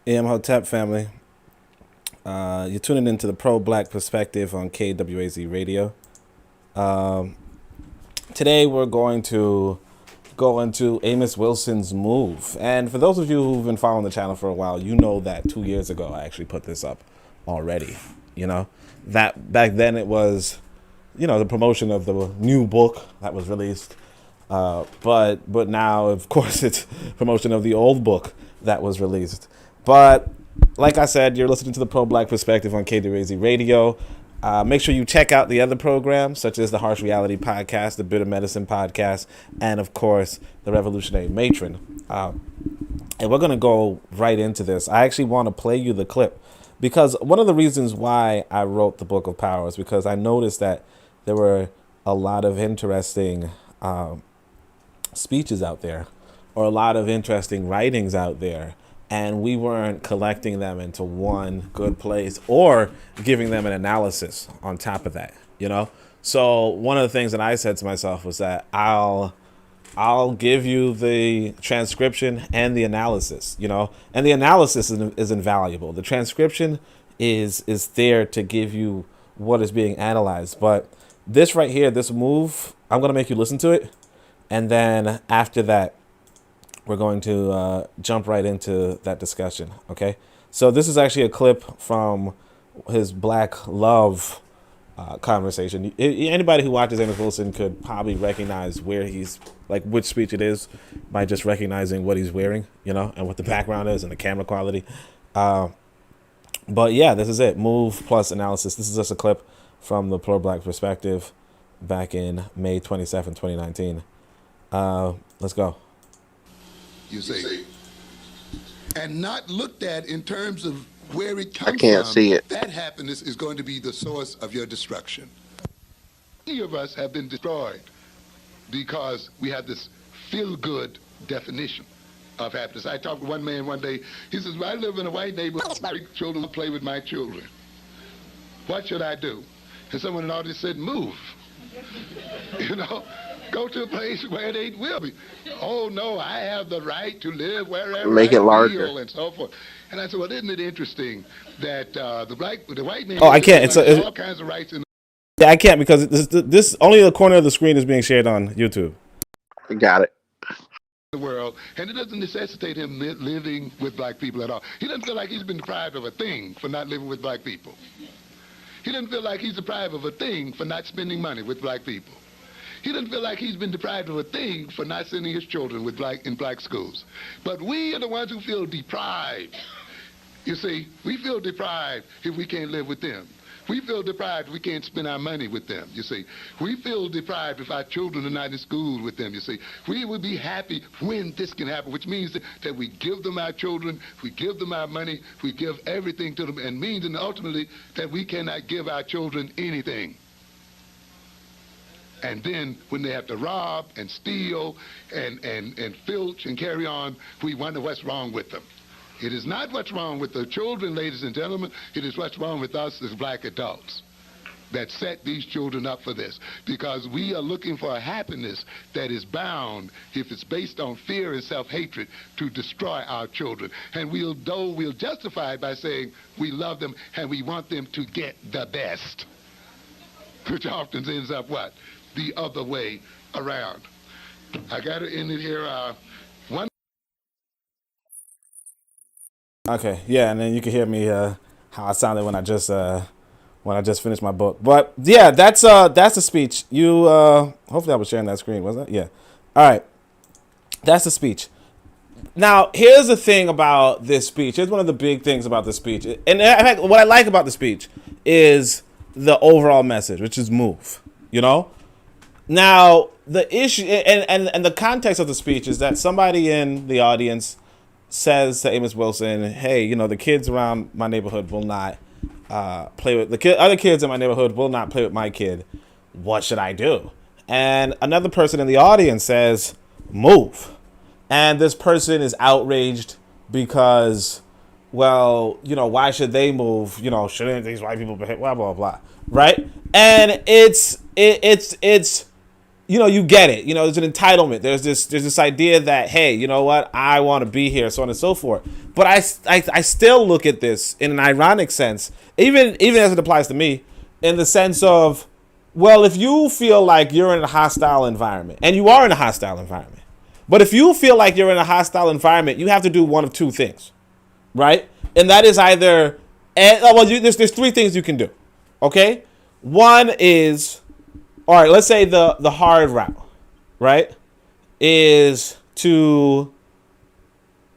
Amos family. You're tuning into the pro-black perspective on KWAZ radio. Um, Today we're going to go into Amos Wilson's move. And for those of you who've been following the channel for a while, you know that 2 years ago I actually put this up already. You know, that back then it was, the promotion of the new book that was released. But now, of course, it's promotion of the old book that was released. But like I said, you're listening to the Pro-Black Perspective on KWAZ Radio. Make sure you check out the other programs, such as the Harsh Reality Podcast, the Bitter Medicine Podcast, and, of course, the Revolutionary Matron. And we're going to go right into this. I actually want to play you the clip because one of the reasons why I wrote the Book of Power is because I noticed that there were a lot of interesting speeches out there, or a lot of interesting writings out there, and we weren't collecting them into one good place or giving them an analysis on top of that, So one of the things that I said to myself was that I'll give you the transcription and the analysis, and the analysis is invaluable. The transcription is there to give you what is being analyzed, but this right here, this move, I'm going to make you listen to it. And then after that, we're going to jump right into that discussion, okay? So this is actually a clip from his Black Love conversation. Anybody who watches Amos Wilson could probably recognize where he's, like, which speech it is by just recognizing what he's wearing, and what the background is and the camera quality. But yeah, this is it. Move plus analysis. This is just a clip from the Pro-Black Perspective back in May 27, 2019. Let's go. You see, and not looked at in terms of where it comes from. I can't see it. That happiness is going to be the source of your destruction. Many of us have been destroyed because we have this feel-good definition of happiness. I talked to one man one day. He says, well, I live in a white neighborhood. My children play with my children. What should I do? And someone in the audience said, move. Go to a place where they will be. Oh, no, I have the right to live wherever Make it I larger. feel, and so forth. And I said, well, isn't it interesting that the white man... Oh, I can't. It's all kinds of rights. Yeah, I can't because this only the corner of the screen is being shared on YouTube. Got it. The world, and it doesn't necessitate him living with black people at all. He doesn't feel like he's been deprived of a thing for not living with black people. He doesn't feel like he's deprived of a thing for not spending money with black people. He doesn't feel like he's been deprived of a thing for not sending his children in black schools. But we are the ones who feel deprived. You see, we feel deprived if we can't live with them. We feel deprived if we can't spend our money with them, you see. We feel deprived if our children are not in school with them, you see. We would be happy when this can happen, which means that we give them our children, we give them our money, we give everything to them, and means and ultimately that we cannot give our children anything. And then when they have to rob and steal and filch and carry on, we wonder what's wrong with them. It is not what's wrong with the children, ladies and gentlemen. It is what's wrong with us as black adults that set these children up for this. Because we are looking for a happiness that is bound, if it's based on fear and self-hatred, to destroy our children. And we'll justify it by saying we love them and we want them to get the best, which often ends up what? The other way around. I got it in it here. One. Okay, yeah, and then you can hear me how I sounded when I just finished my book. But yeah, that's the speech. You hopefully I was sharing that screen, wasn't it? Yeah. All right, that's the speech. Now here's the thing about this speech. Here's one of the big things about the speech, and in fact, what I like about the speech is the overall message, which is move. Now, the issue and the context of the speech is that somebody in the audience says to Amos Wilson, hey, the kids around my neighborhood will not play with other kids in my neighborhood will not play with my kid. What should I do? And another person in the audience says, move. And this person is outraged because, well, why should they move? Shouldn't these white people behave? Blah, blah, blah. Right? And it's you get it. There's an entitlement. There's this idea that, hey, you know what? I want to be here, so on and so forth. But I still look at this in an ironic sense, even as it applies to me, in the sense of, well, if you feel like you're in a hostile environment, and you are in a hostile environment, but if you feel like you're in a hostile environment, you have to do one of two things, right? And that is either, there's three things you can do, okay? One is, all right, let's say the hard route, right, is to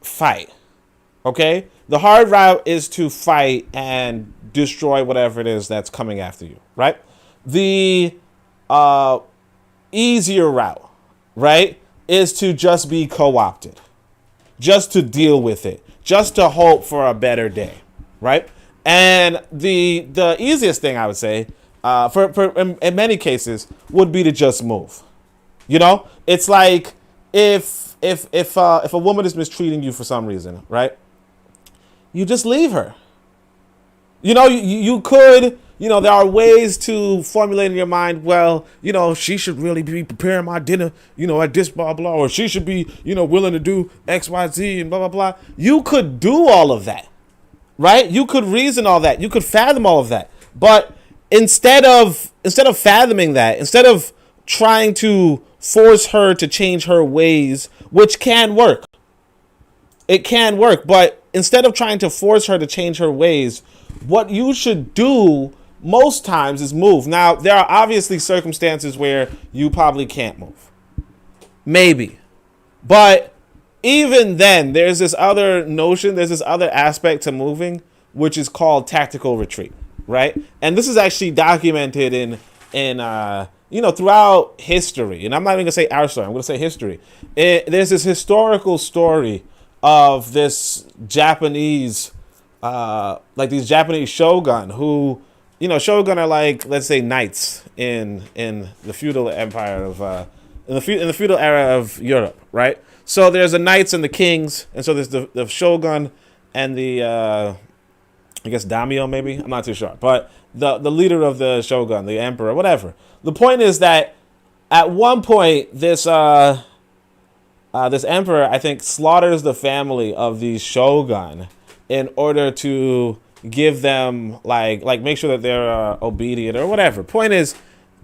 fight, okay? The hard route is to fight and destroy whatever it is that's coming after you, right? The easier route, right, is to just be co-opted, just to deal with it, just to hope for a better day, right? And the easiest thing I would say, in many cases, would be to just move. It's like if a woman is mistreating you for some reason, right? You just leave her. You could, there are ways to formulate in your mind, well, she should really be preparing my dinner, at this blah, blah, or she should be, willing to do X, Y, Z and blah, blah, blah. You could do all of that, right? You could reason all that. You could fathom all of that. But instead of fathoming that, instead of trying to force her to change her ways, which can work, it can work, but instead of trying to force her to change her ways, what you should do most times is move. Now, there are obviously circumstances where you probably can't move. Maybe. But even then, there's this other notion, there's this other aspect to moving, which is called tactical retreat, right? And this is actually documented in throughout history. And I'm not even going to say our story, I'm going to say history. There's this historical story of this Japanese, these Japanese shogun who, shogun are like, let's say, knights in the feudal empire of, in the feudal era of Europe, right? So there's the knights and the kings, and so there's the shogun and the, I guess daimyo maybe, I'm not too sure, but the leader of the shogun, the emperor, whatever. The point is that at one point this emperor, I think, slaughters the family of these shogun in order to give them like make sure that they're obedient or whatever. Point is,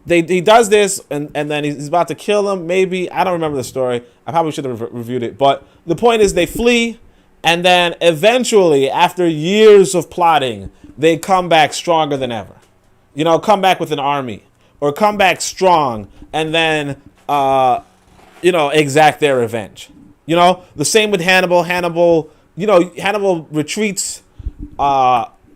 he does this and then he's about to kill them. Maybe, I don't remember the story. I probably should have reviewed it. But the point is, they flee, and then eventually, after years of plotting, they come back stronger than ever. Come back with an army, or come back strong, and then exact their revenge. The same with Hannibal. Hannibal retreats.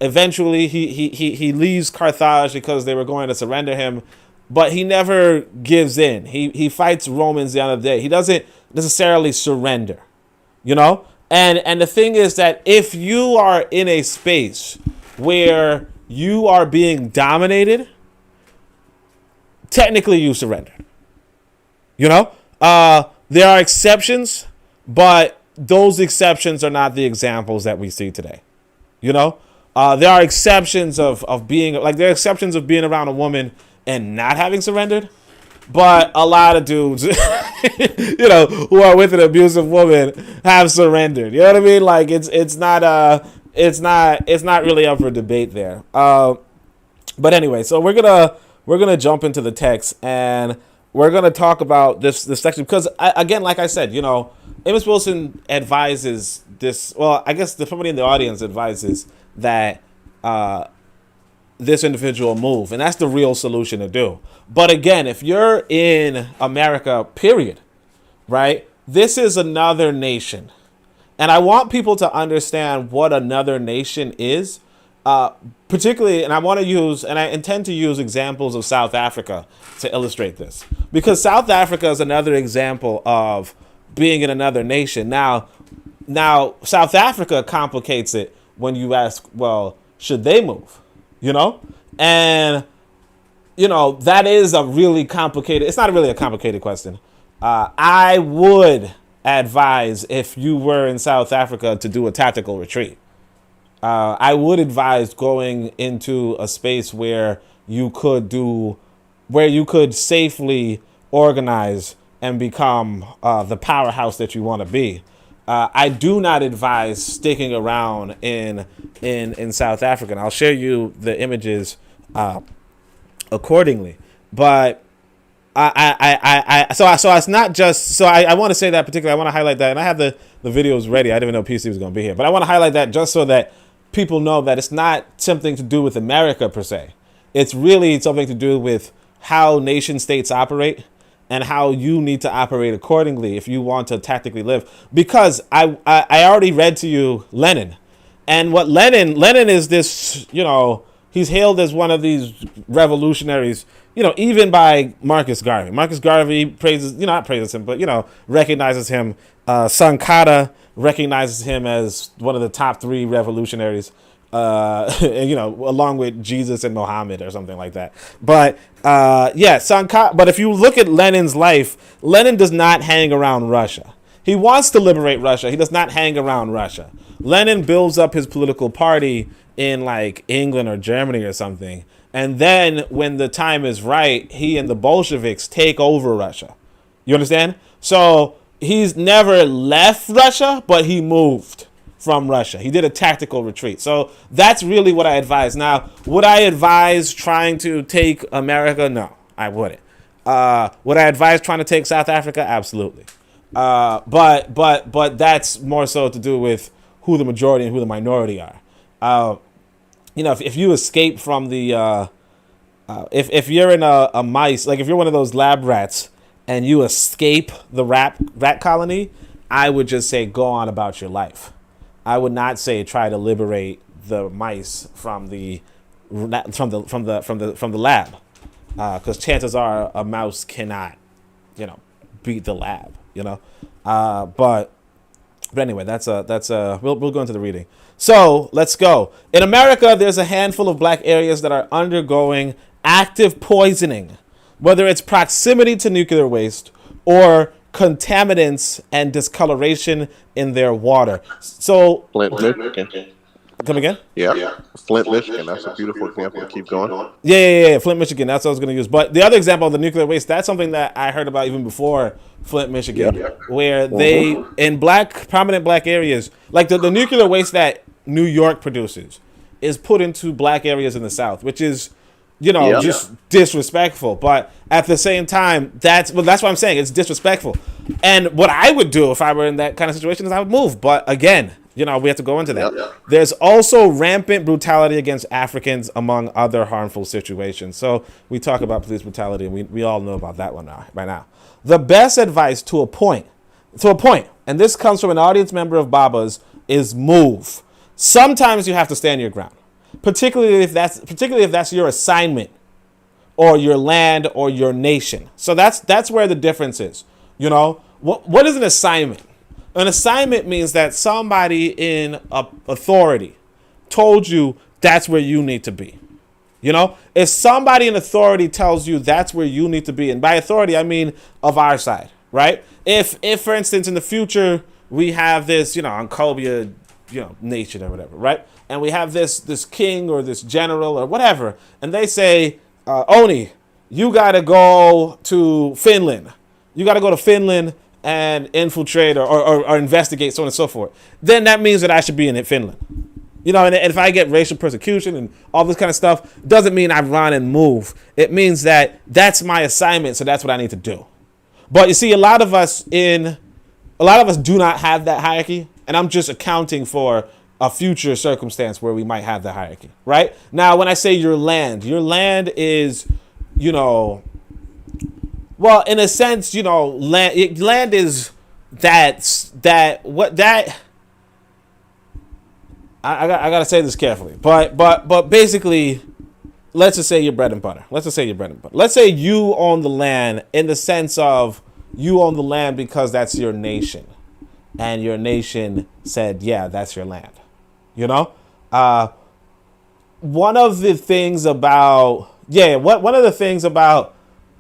Eventually, he leaves Carthage because they were going to surrender him, but he never gives in. He fights Romans the other day. He doesn't necessarily surrender. And the thing is that if you are in a space where you are being dominated, technically you surrendered. There are exceptions, but those exceptions are not the examples that we see today. There are exceptions of being, like, there are exceptions of being around a woman and not having surrendered, but a lot of dudes, who are with an abusive woman have surrendered. You know what I mean? Like, it's not really up for debate there. But anyway, so we're gonna jump into the text, and we're gonna talk about this section because, again, like I said, Amos Wilson advises this. Well, I guess somebody in the audience advises that this individual move, and that's the real solution to do. But again, if you're in America, period, right? This is another nation, and I want people to understand what another nation is. Particularly, and I intend to use examples of South Africa to illustrate this, because South Africa is another example of being in another nation. Now South Africa complicates it when you ask, well, should they move? And that is a really complicated. It's not really a complicated question. I would advise, if you were in South Africa, to do a tactical retreat. I would advise going into a space where you could safely organize, and become the powerhouse that you want to be. I do not advise sticking around in South Africa. And I'll share you the images accordingly. But so it's not just, so I want to say that particularly, I want to highlight that, and I have the videos ready. I didn't even know PC was going to be here, but I want to highlight that just so that people know that it's not something to do with America per se. It's really something to do with how nation states operate and how you need to operate accordingly if you want to tactically live. Because I already read to you Lenin, and what Lenin is this, he's hailed as one of these revolutionaries, even by Marcus Garvey. Marcus Garvey praises, not praises him, but, recognizes him. Sankofa recognizes him as one of the top 3 revolutionaries, along with Jesus and Muhammad or something like that. But, Sankofa, but if you look at Lenin's life, Lenin does not hang around Russia. He wants to liberate Russia. He does not hang around Russia. Lenin builds up his political party in like England or Germany or something. And then when the time is right, he and the Bolsheviks take over Russia. You understand? So he's never left Russia, but he moved from Russia. He did a tactical retreat. So that's really what I advise. Now, would I advise trying to take America? No, I wouldn't. Would I advise trying to take South Africa? Absolutely. But that's more so to do with who the majority and who the minority are. If you escape from the, if you're in a mice, like if you're one of those lab rats and you escape the rat colony, I would just say go on about your life. I would not say try to liberate the mice from the lab, because chances are a mouse cannot, beat the lab. But anyway, we'll go into the reading. So let's go. In America, there's a handful of black areas that are undergoing active poisoning, whether it's proximity to nuclear waste or contaminants and discoloration in their water. So Flint, Michigan. Come again? Yeah. Flint, Michigan. That's a beautiful example. Keep going. Yeah. Flint, Michigan. That's what I was going to use. But the other example of the nuclear waste, that's something that I heard about even before Flint, Michigan, where they, in prominent black areas, like the nuclear waste that New York produces is put into black areas in the South, which is, just disrespectful. But at the same time, that's what I'm saying. It's disrespectful. And what I would do if I were in that kind of situation is I would move. But again, we have to go into that. There's also rampant brutality against Africans, among other harmful situations. So we talk about police brutality, and we all know about that one right now. The best advice to a point, and this comes from an audience member of Baba's, is move. Sometimes you have to stand your ground, particularly if that's your assignment or your land or your nation. So that's where the difference is. What is an assignment? An assignment means that somebody in authority told you that's where you need to be. If somebody in authority tells you that's where you need to be, and by authority I mean of our side, right? If for instance in the future we have this, Ancobia, nation or whatever, right? And we have this king or this general or whatever, and they say, Oni, you gotta go to Finland. You gotta go to Finland and infiltrate or investigate, so on and so forth. Then that means that I should be in Finland. And if I get racial persecution and all this kind of stuff, doesn't mean I run and move. It means that that's my assignment, so that's what I need to do. But you see, a lot of us do not have that hierarchy, and I'm just accounting for a future circumstance where we might have the hierarchy, right? Now, when I say your land is, well, in a sense, land is I gotta say this carefully, but basically, let's just say your bread and butter. Let's say you own the land in the sense of you own the land because that's your nation, and your nation said, yeah, that's your land. One of the things about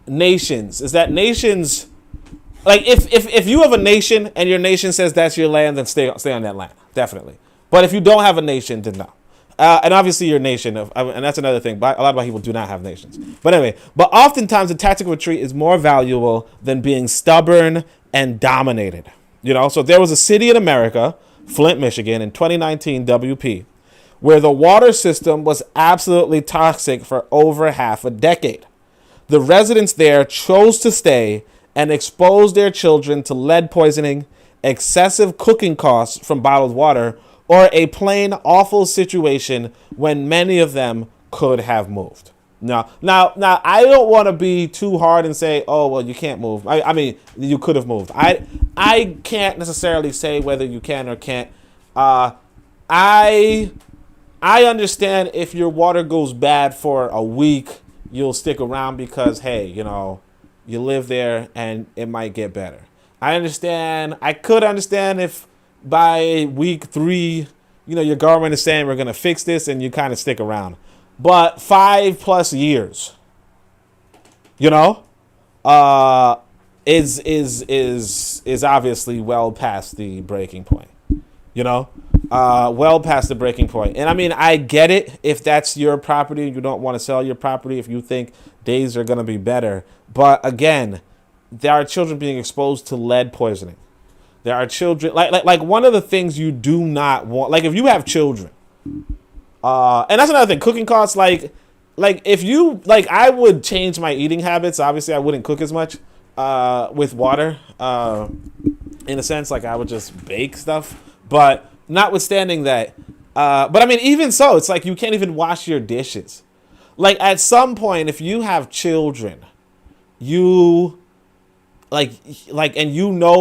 nations is that nations, like if you have a nation and your nation says that's your land, then stay on that land, definitely. But if you don't have a nation, then no. And obviously your nation, and that's another thing. A lot of black people do not have nations. But anyway, but oftentimes the tactical retreat is more valuable than being stubborn and dominated. So there was a city in America, Flint, Michigan, in 2019 WP, where the water system was absolutely toxic for over half a decade. The residents there chose to stay and expose their children to lead poisoning, excessive cooking costs from bottled water, or a plain awful situation when many of them could have moved. Now, I don't want to be too hard and say, oh, well, you can't move. I mean, you could have moved. I can't necessarily say whether you can or can't. I understand if your water goes bad for a week, you'll stick around because, hey, you live there and it might get better. I could understand if by week 3, your government is saying we're going to fix this and you kind of stick around. But 5+ years, is obviously well past the breaking point, well past the breaking point. And I mean, I get it if that's your property and you don't want to sell your property, if you think days are going to be better. But again, there are children being exposed to lead poisoning. There are children, like one of the things you do not want, like if you have children, and that's another thing, cooking costs, like if you, I would change my eating habits. Obviously, I wouldn't cook as much with water, in a sense, like I would just bake stuff. But notwithstanding that, but I mean, even so, it's like you can't even wash your dishes. Like at some point, if you have children, you and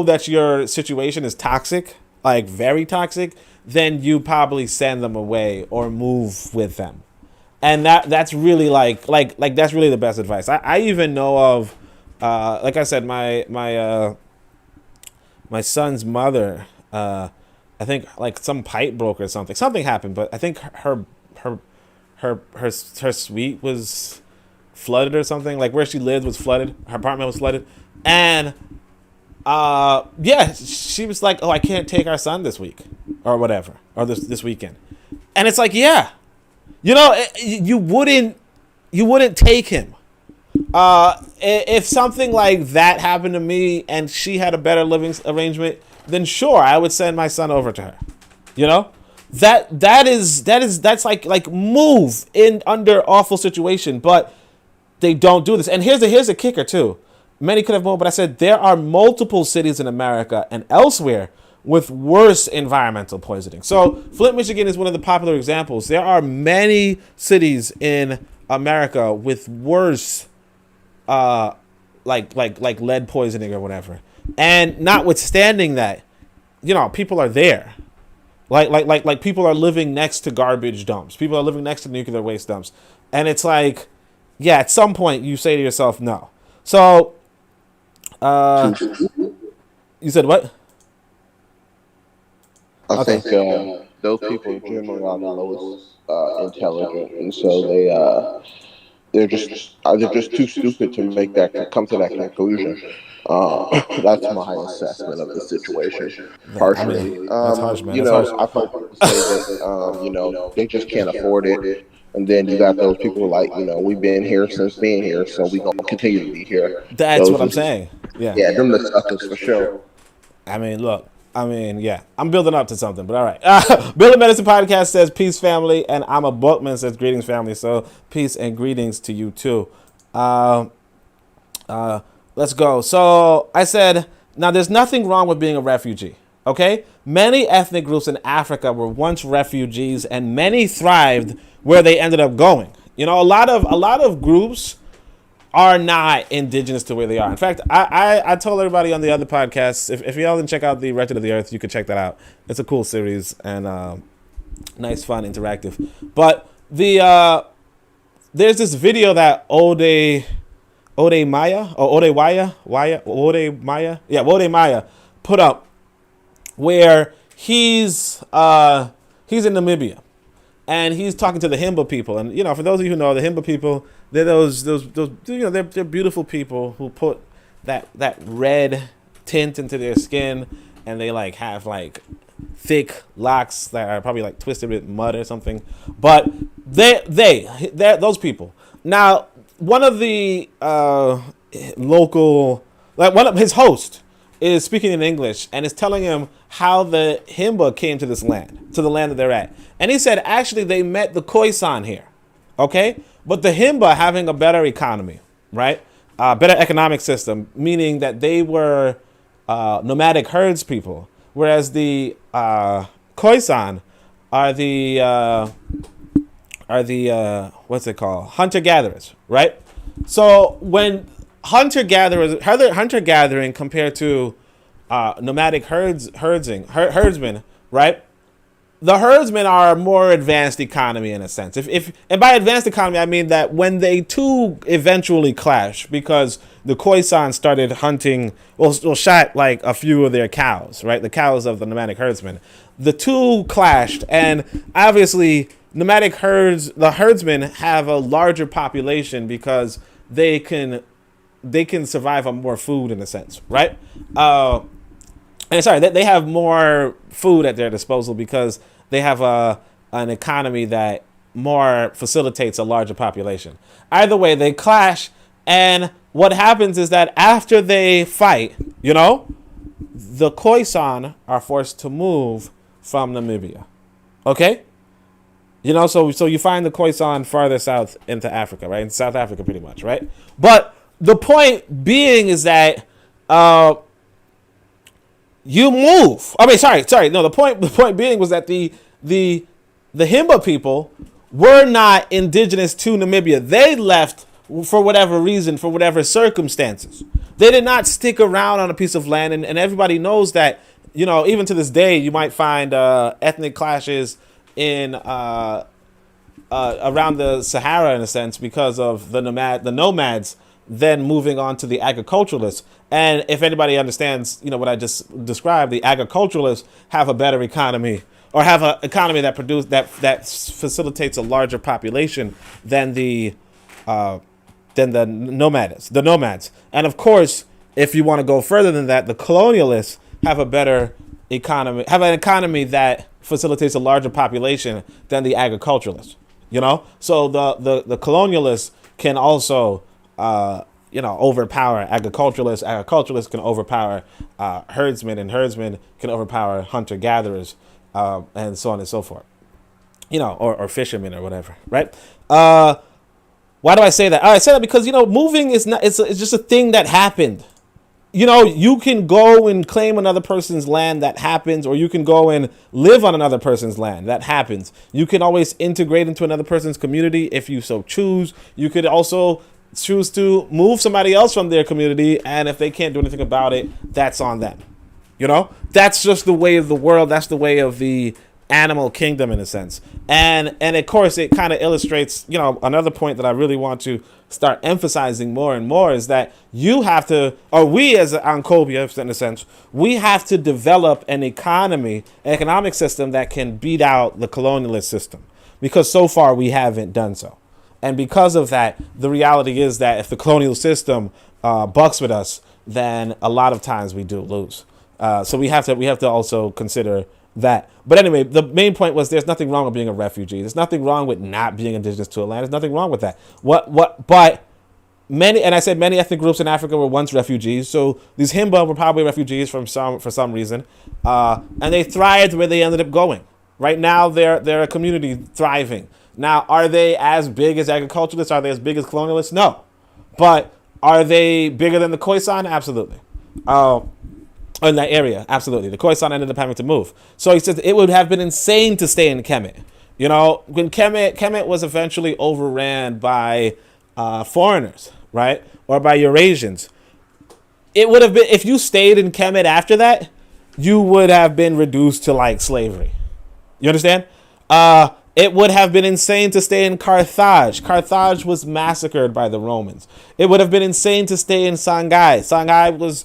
that your situation is toxic, like very toxic, then you probably send them away or move with them. And that's really that's really the best advice. I even know of, like I said, my son's mother, I think like some pipe broke or something. Something happened, but I think her suite was flooded or something. Like where she lived was flooded. Her apartment was flooded. And she was like, oh, I can't take our son this week or whatever, or this weekend. And it's like, yeah, you wouldn't take him. If something like that happened to me and she had a better living arrangement, then sure, I would send my son over to her. That's like move in under awful situation, but they don't do this. And here's a kicker too. Many could have moved, but I said there are multiple cities in America and elsewhere with worse environmental poisoning. So Flint, Michigan is one of the popular examples. There are many cities in America with worse, like lead poisoning or whatever. And notwithstanding that, people are there. Like people are living next to garbage dumps. People are living next to nuclear waste dumps. And it's like, yeah, at some point you say to yourself, no. So, you said what? I think those people generally are the lowest intelligent, and so they're just too stupid to come to that conclusion. That's my assessment of the situation. Partially, I mean, that's harsh, man. I've heard people say that they just can't afford it. And then you got those people like, we've been here since being here, so we're going to continue to be here. That's what I'm saying. Yeah. Yeah, them the suckers for sure. I mean, look. Yeah. I'm building up to something, but all right. Building Medicine Podcast says, peace, family. And I'm a Bookman says, greetings, family. So peace and greetings to you, too. Let's go. So I said, now there's nothing wrong with being a refugee. Okay? Many ethnic groups in Africa were once refugees, and many thrived where they ended up going. A lot of groups are not indigenous to where they are. In fact, I told everybody on the other podcasts, if y'all didn't check out the Wretched of the Earth, you could check that out. It's a cool series and nice, fun, interactive. But there's this video that Wode Maya put up where he's in Namibia. And he's talking to the Himba people. And, for those of you who know, the Himba people, they're those they're beautiful people who put that red tint into their skin. And they, have, thick locks that are probably like twisted with mud or something. But they're those people. Now, one of the local, like one of his hosts is speaking in English and is telling him how the Himba came to this land, to the land that they're at. And he said, actually, they met the Khoisan here, okay? But the Himba having a better economy, right? Better economic system, meaning that they were nomadic herds people, whereas the Khoisan are the what's it called? Hunter-gatherers, right? So when hunter-gathering compared to nomadic herdsmen, right? The herdsmen are a more advanced economy in a sense. And by advanced economy, I mean that when they two eventually clash, because the Khoisan started hunting, shot like a few of their cows, right? The cows of the nomadic herdsmen. The two clashed, and obviously the herdsmen have a larger population because they can survive on more food in a sense, right? They have more food at their disposal because they have an economy that more facilitates a larger population. Either way, they clash, and what happens is that after they fight, the Khoisan are forced to move from Namibia. Okay? So you find the Khoisan farther south into Africa, right? In South Africa, pretty much, right? But the point being is that you move. I mean, sorry. No, the point being was that the Himba people were not indigenous to Namibia. They left for whatever reason, for whatever circumstances. They did not stick around on a piece of land, and everybody knows that, even to this day, you might find ethnic clashes in around the Sahara in a sense because of the nomads then moving on to the agriculturalists. And if anybody understands, what I just described, the agriculturalists have a better economy, or have an economy that facilitates a larger population than the nomads. And of course, if you want to go further than that, the colonialists have a better economy, have an economy that facilitates a larger population than the agriculturalists. So the colonialists can also overpower agriculturalists. Agriculturalists can overpower herdsmen, and herdsmen can overpower hunter-gatherers, and so on and so forth. Or fishermen or whatever, right? Why do I say that? I say that because moving is not. It's just a thing that happened. You can go and claim another person's land, that happens, or you can go and live on another person's land, that happens. You can always integrate into another person's community if you so choose. You could also choose to move somebody else from their community, and if they can't do anything about it, that's on them. That's just the way of the world. That's the way of the animal kingdom in a sense. And of course, it kind of illustrates, another point that I really want to start emphasizing more and more is that you have to, or we as Ancobia, in a sense, we have to develop an economic system that can beat out the colonialist system, because so far we haven't done so. And because of that, the reality is that if the colonial system bucks with us, then a lot of times we do lose. So we have to also consider that. But anyway, the main point was there's nothing wrong with being a refugee. There's nothing wrong with not being indigenous to a land. There's nothing wrong with that. But many ethnic groups in Africa were once refugees. So these Himba were probably refugees for some reason, and they thrived where they ended up going. Right now, they're a community thriving. Now, are they as big as agriculturalists? Are they as big as colonialists? No. But are they bigger than the Khoisan? Absolutely. In that area, absolutely. The Khoisan ended up having to move. So he says it would have been insane to stay in Kemet. When Kemet was eventually overran by foreigners, right? Or by Eurasians. It would have been, if you stayed in Kemet after that, you would have been reduced to like slavery. You understand? It would have been insane to stay in Carthage. Carthage was massacred by the Romans. It would have been insane to stay in Shanghai. Shanghai was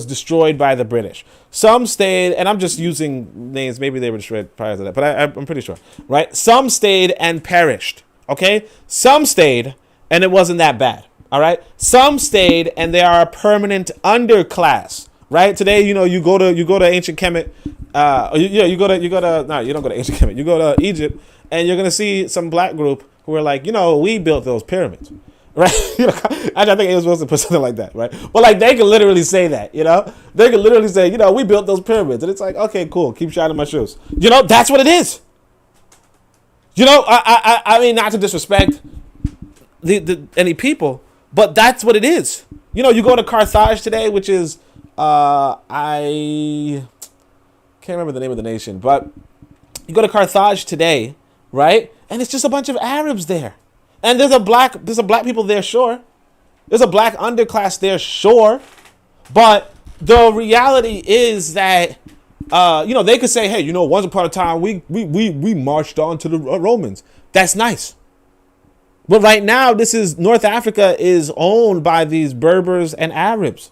destroyed by the British. Some stayed, and I'm just using names. Maybe they were destroyed prior to that, but I'm pretty sure, right? Some stayed and perished. Okay, some stayed, and it wasn't that bad. All right, some stayed, and they are a permanent underclass. Right today, you go to ancient Kemet, You go to no, you don't go to ancient Kemet. You go to Egypt, and you're gonna see some black group who are like, we built those pyramids, right? I think Amos supposed to put something like that, right? But like they can literally say that, they can literally say, we built those pyramids, and it's like, okay, cool, keep shining my shoes. That's what it is. I mean, not to disrespect any people, but that's what it is. You go to Carthage today, which is I can't remember the name of the nation, but you go to Carthage today, right? And it's just a bunch of Arabs there. And there's a black people there, sure. There's a black underclass there, sure. But the reality is that they could say, hey, once upon a time we marched on to the Romans. That's nice. But right now, North Africa is owned by these Berbers and Arabs.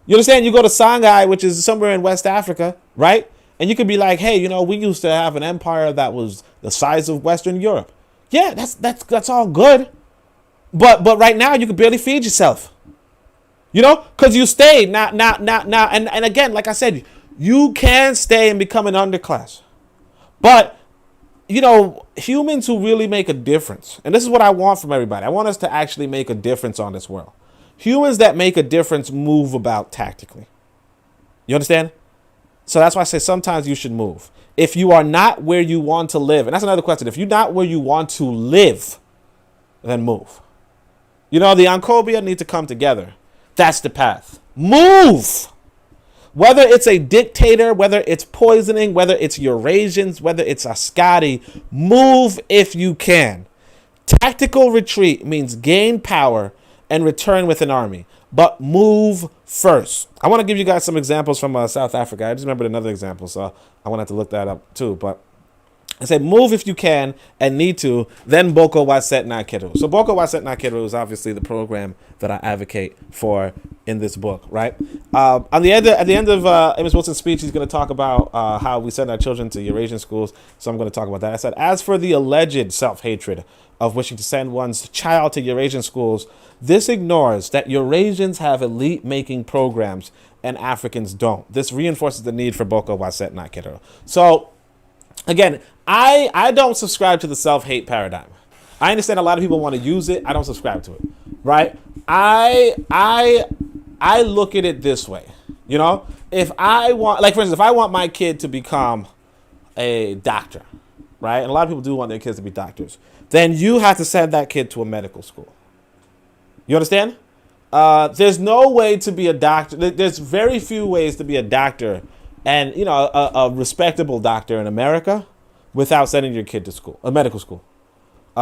You understand? You go to Songhai, which is somewhere in West Africa, right? And you could be like, hey, we used to have an empire that was the size of Western Europe. Yeah, that's all good. But right now, you can barely feed yourself. Because you stayed. Now. And again, like I said, you can stay and become an underclass. But humans who really make a difference, and this is what I want from everybody. I want us to actually make a difference on this world. Humans that make a difference move about tactically. You understand? So that's why I say sometimes you should move. If you are not where you want to live, and that's another question. If you're not where you want to live, then move. The Ancobia need to come together. That's the path. Move! Whether it's a dictator, whether it's poisoning, whether it's Eurasians, whether it's Ascati, move if you can. Tactical retreat means gain power and return with an army, but move first. I want to give you guys some examples from South Africa. I just remembered another example, so I want to have to look that up too. But I say move if you can and need to, then Boko Waset Nakeru. So Boko Waset Nakeru is obviously the program that I advocate for in this book, right? At the end of Amos Wilson's speech, he's going to talk about how we send our children to Eurasian schools. So I'm going to talk about that. I said, as for the alleged self-hatred of wishing to send one's child to Eurasian schools, this ignores that Eurasians have elite-making programs and Africans don't. This reinforces the need for Boko Waset Nakeru. So again, I don't subscribe to the self-hate paradigm. I understand a lot of people want to use it. I don't subscribe to it, right? I look at it this way, if I want, like for instance, if I want my kid to become a doctor, right? And a lot of people do want their kids to be doctors. Then you have to send that kid to a medical school. You understand? There's no way to be a doctor. There's very few ways to be a doctor and, a respectable doctor in America without sending your kid to school, a medical school,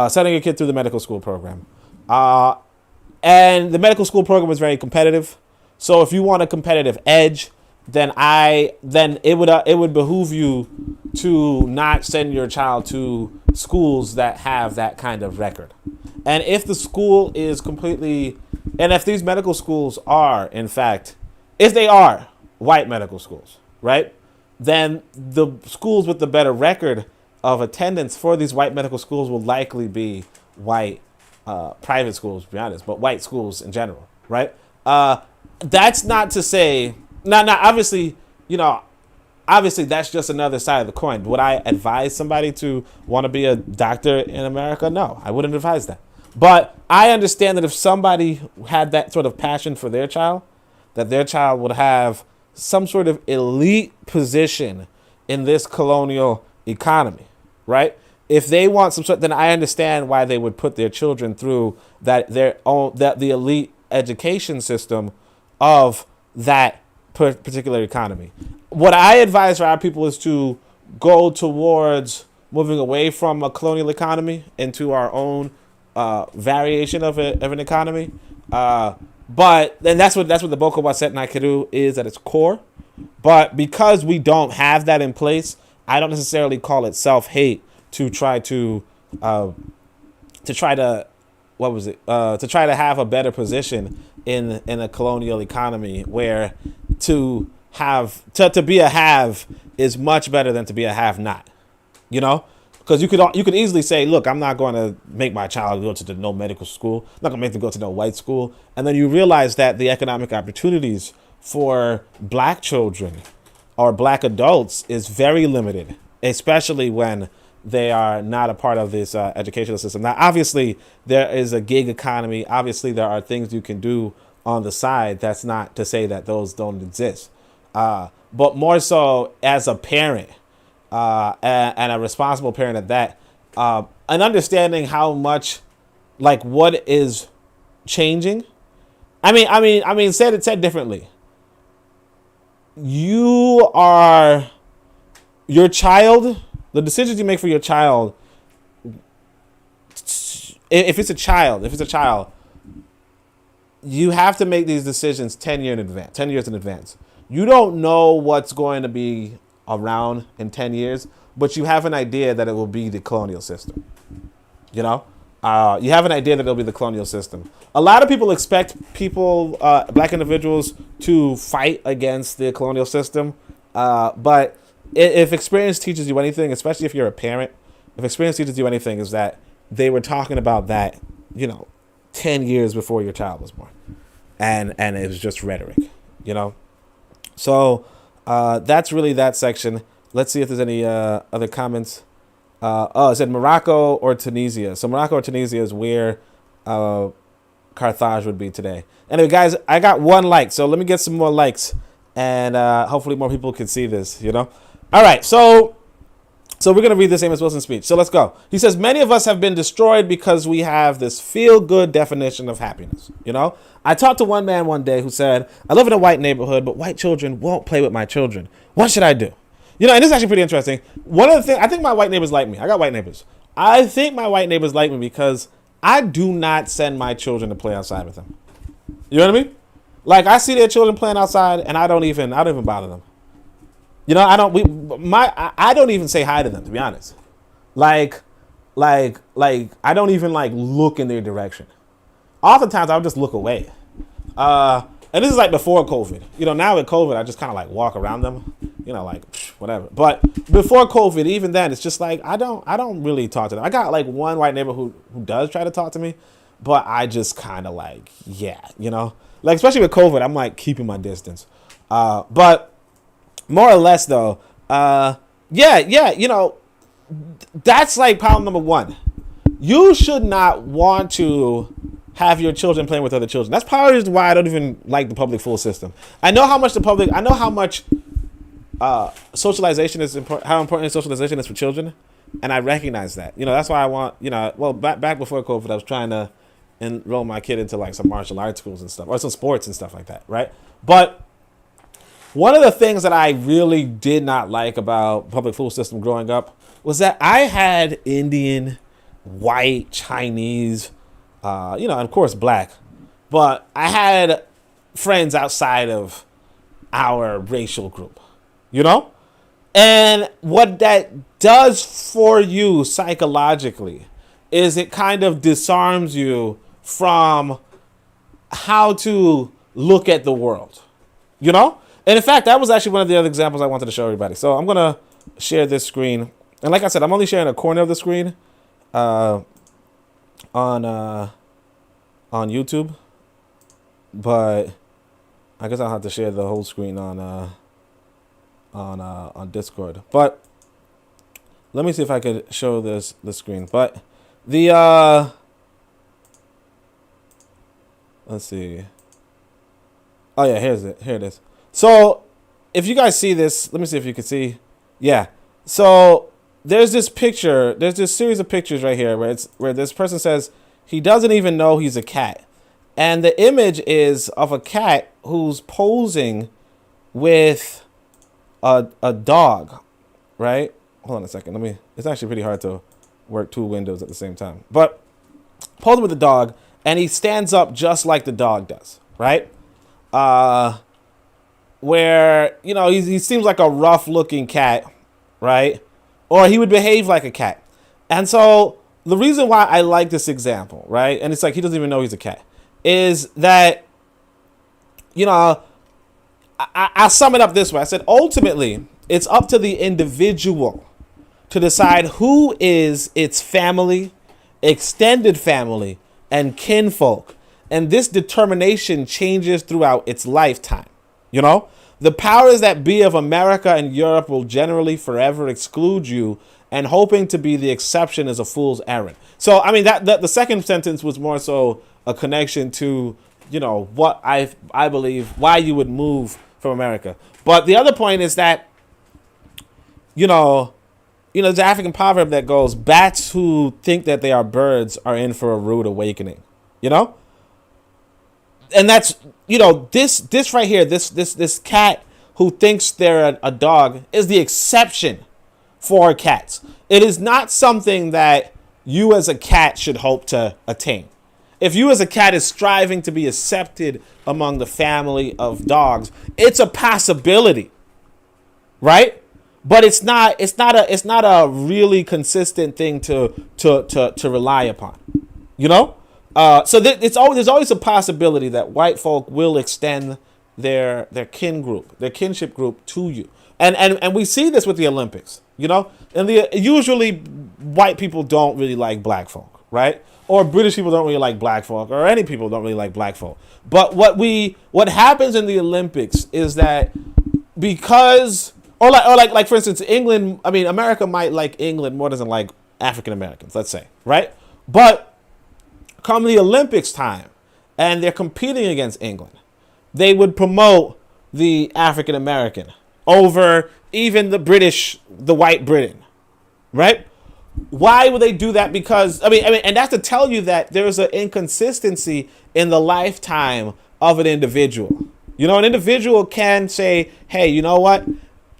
sending your kid through the medical school program. And the medical school program is very competitive. So if you want a competitive edge, then it would behoove you to not send your child to schools that have that kind of record. And if the school is and if these medical schools are, in fact, if they are white medical schools, right, then the schools with the better record of attendance for these white medical schools will likely be white private schools, to be honest, but white schools in general, right? That's not to say, now, obviously, obviously that's just another side of the coin. Would I advise somebody to want to be a doctor in America? No, I wouldn't advise that. But I understand that if somebody had that sort of passion for their child, that their child would have some sort of elite position in this colonial economy, right? If they want some sort, then I understand why they would put their children through the elite education system of that particular economy. What I advise for our people is to go towards moving away from a colonial economy into our own variation of an economy. But then that's what the Boko Waset Nakeru is at its core. But because we don't have that in place, I don't necessarily call it self-hate to try to have a better position in a colonial economy where to be a have is much better than to be a have not, because you could easily say, look, I'm not going to make my child go to no medical school. I'm not going to make them go to no white school. And then you realize that the economic opportunities for black children or black adults is very limited, especially when they are not a part of this educational system. Now, obviously, there is a gig economy. Obviously, there are things you can do on the side. That's not to say that those don't exist. But more so as a parent and a responsible parent at that, and understanding how much, like, what is changing. I mean, said differently. Your child, the decisions you make for your child, if it's a child, you have to make these decisions 10 years in advance. You don't know what's going to be around in 10 years, but you have an idea that it will be the colonial system. You know? You have an idea that it'll be the colonial system. A lot of people expect black individuals to fight against the colonial system. But if experience teaches you anything, especially if you're a parent, if experience teaches you anything, is that they were talking about that, 10 years before your child was born. And it was just rhetoric, So that's really that section. Let's see if there's any other comments. It said Morocco or Tunisia. So Morocco or Tunisia is where Carthage would be today. Anyway, guys, I got 1 like, so let me get some more likes, and hopefully more people can see this, All right, so we're going to read this Amos Wilson speech. So let's go. He says, many of us have been destroyed because we have this feel-good definition of happiness, I talked to one man one day who said, I live in a white neighborhood, but white children won't play with my children. What should I do? And this is actually pretty interesting. One of the things, I think my white neighbors like me. I got white neighbors. I think my white neighbors like me because I do not send my children to play outside with them. You know what I mean? Like, I see their children playing outside, and I don't even bother them. I don't even say hi to them, to be honest. Like I don't even look in their direction. Oftentimes I'll just look away. And this is like before COVID. Now with COVID, I just kind of walk around them, whatever. But before COVID, even then, it's just I don't really talk to them. I got one white neighbor who does try to talk to me, but I just kind of especially with COVID, I'm keeping my distance. But more or less though, that's problem number 1. You should not want to have your children playing with other children. That's probably why I don't even like the public school system. I know how much socialization is important, how important socialization is for children, and I recognize that. That's why I want, back before COVID, I was trying to enroll my kid into some martial arts schools and stuff, or some sports and stuff like that, right? But one of the things that I really did not like about public school system growing up was that I had Indian, white, Chinese, and of course black, but I had friends outside of our racial group, and what that does for you psychologically is it kind of disarms you from how to look at the world, and in fact, that was actually one of the other examples I wanted to show everybody. So I'm going to share this screen, and like I said, I'm only sharing a corner of the screen on YouTube, but I guess I'll have to share the whole screen on Discord. But let me see if I could show the screen. But the let's see. Oh yeah, here it is. So if you guys see this, let me see if you can see. Yeah. So there's this picture. There's this series of pictures right here where this person says he doesn't even know he's a cat, and the image is of a cat who's posing with a dog, right? Hold on a second. It's actually pretty hard to work 2 windows at the same time. But posing with the dog, and he stands up just like the dog does, right? Where he seems like a rough-looking cat, right? Or he would behave like a cat. And so the reason why I like this example, right? And it's he doesn't even know he's a cat, is that, I sum it up this way. I said, ultimately, it's up to the individual to decide who is its family, extended family, and kinfolk. And this determination changes throughout its lifetime, You know, the powers that be of America and Europe will generally forever exclude you, and hoping to be the exception is a fool's errand. So, I mean, that the second sentence was more so a connection to, you know, what I believe why you would move from America. But the other point is that, you know, there's an African proverb that goes, bats who think that they are birds are in for a rude awakening, you know? And that's, you know, this right here, this cat who thinks they're a dog is the exception for cats. It is not something that you as a cat should hope to attain. If you as a cat is striving to be accepted among the family of dogs, it's a possibility, right? But it's not a really consistent thing to rely upon, you know. So there's always a possibility that white folk will extend their kinship group to you, and we see this with the Olympics, you know. And usually white people don't really like black folk, right? Or British people don't really like black folk, or any people don't really like black folk. But what happens in the Olympics is that because or like for instance, England, I mean America might like England more than like African Americans, let's say, right? But come the Olympics time and they're competing against England, they would promote the African American over even the white Briton, right? Why would they do that? Because I mean, and that's to tell you that there's an inconsistency in the lifetime of an individual. You know, an individual can say, hey, you know what?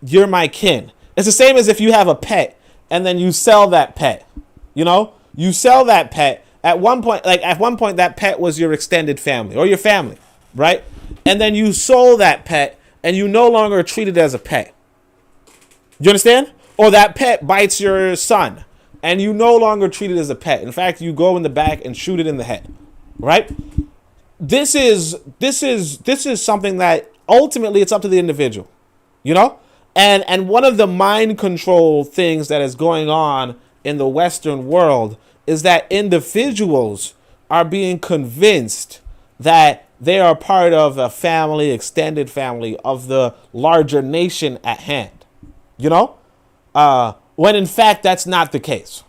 You're my kin. It's the same as if you have a pet and then you sell that pet. You know, you sell that pet. At one point that pet was your extended family or your family, right? And then you sold that pet and you no longer treat it as a pet. You understand? Or that pet bites your son and you no longer treat it as a pet. In fact, you go in the back and shoot it in the head, right? This is something that ultimately it's up to the individual, you know? And one of the mind control things that is going on in the Western world is that individuals are being convinced that they are part of a family, extended family of the larger nation at hand, you know? When in fact, that's not the case.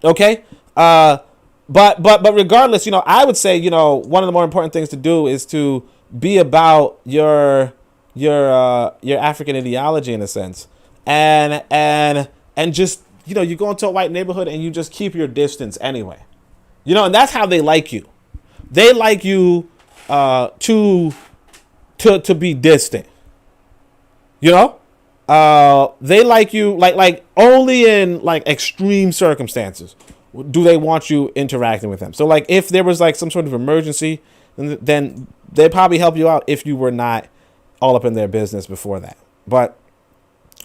Okay? But regardless, you know, I would say, you know, one of the more important things to do is to be about your African ideology in a sense, and just, you know, you go into a white neighborhood and you just keep your distance anyway, you know, and that's how they like you. They like you to be distant, you know. They like you like only in like extreme circumstances do they want you interacting with them. So like if there was like some sort of emergency, then they'd probably help you out if you were not all up in their business before that. But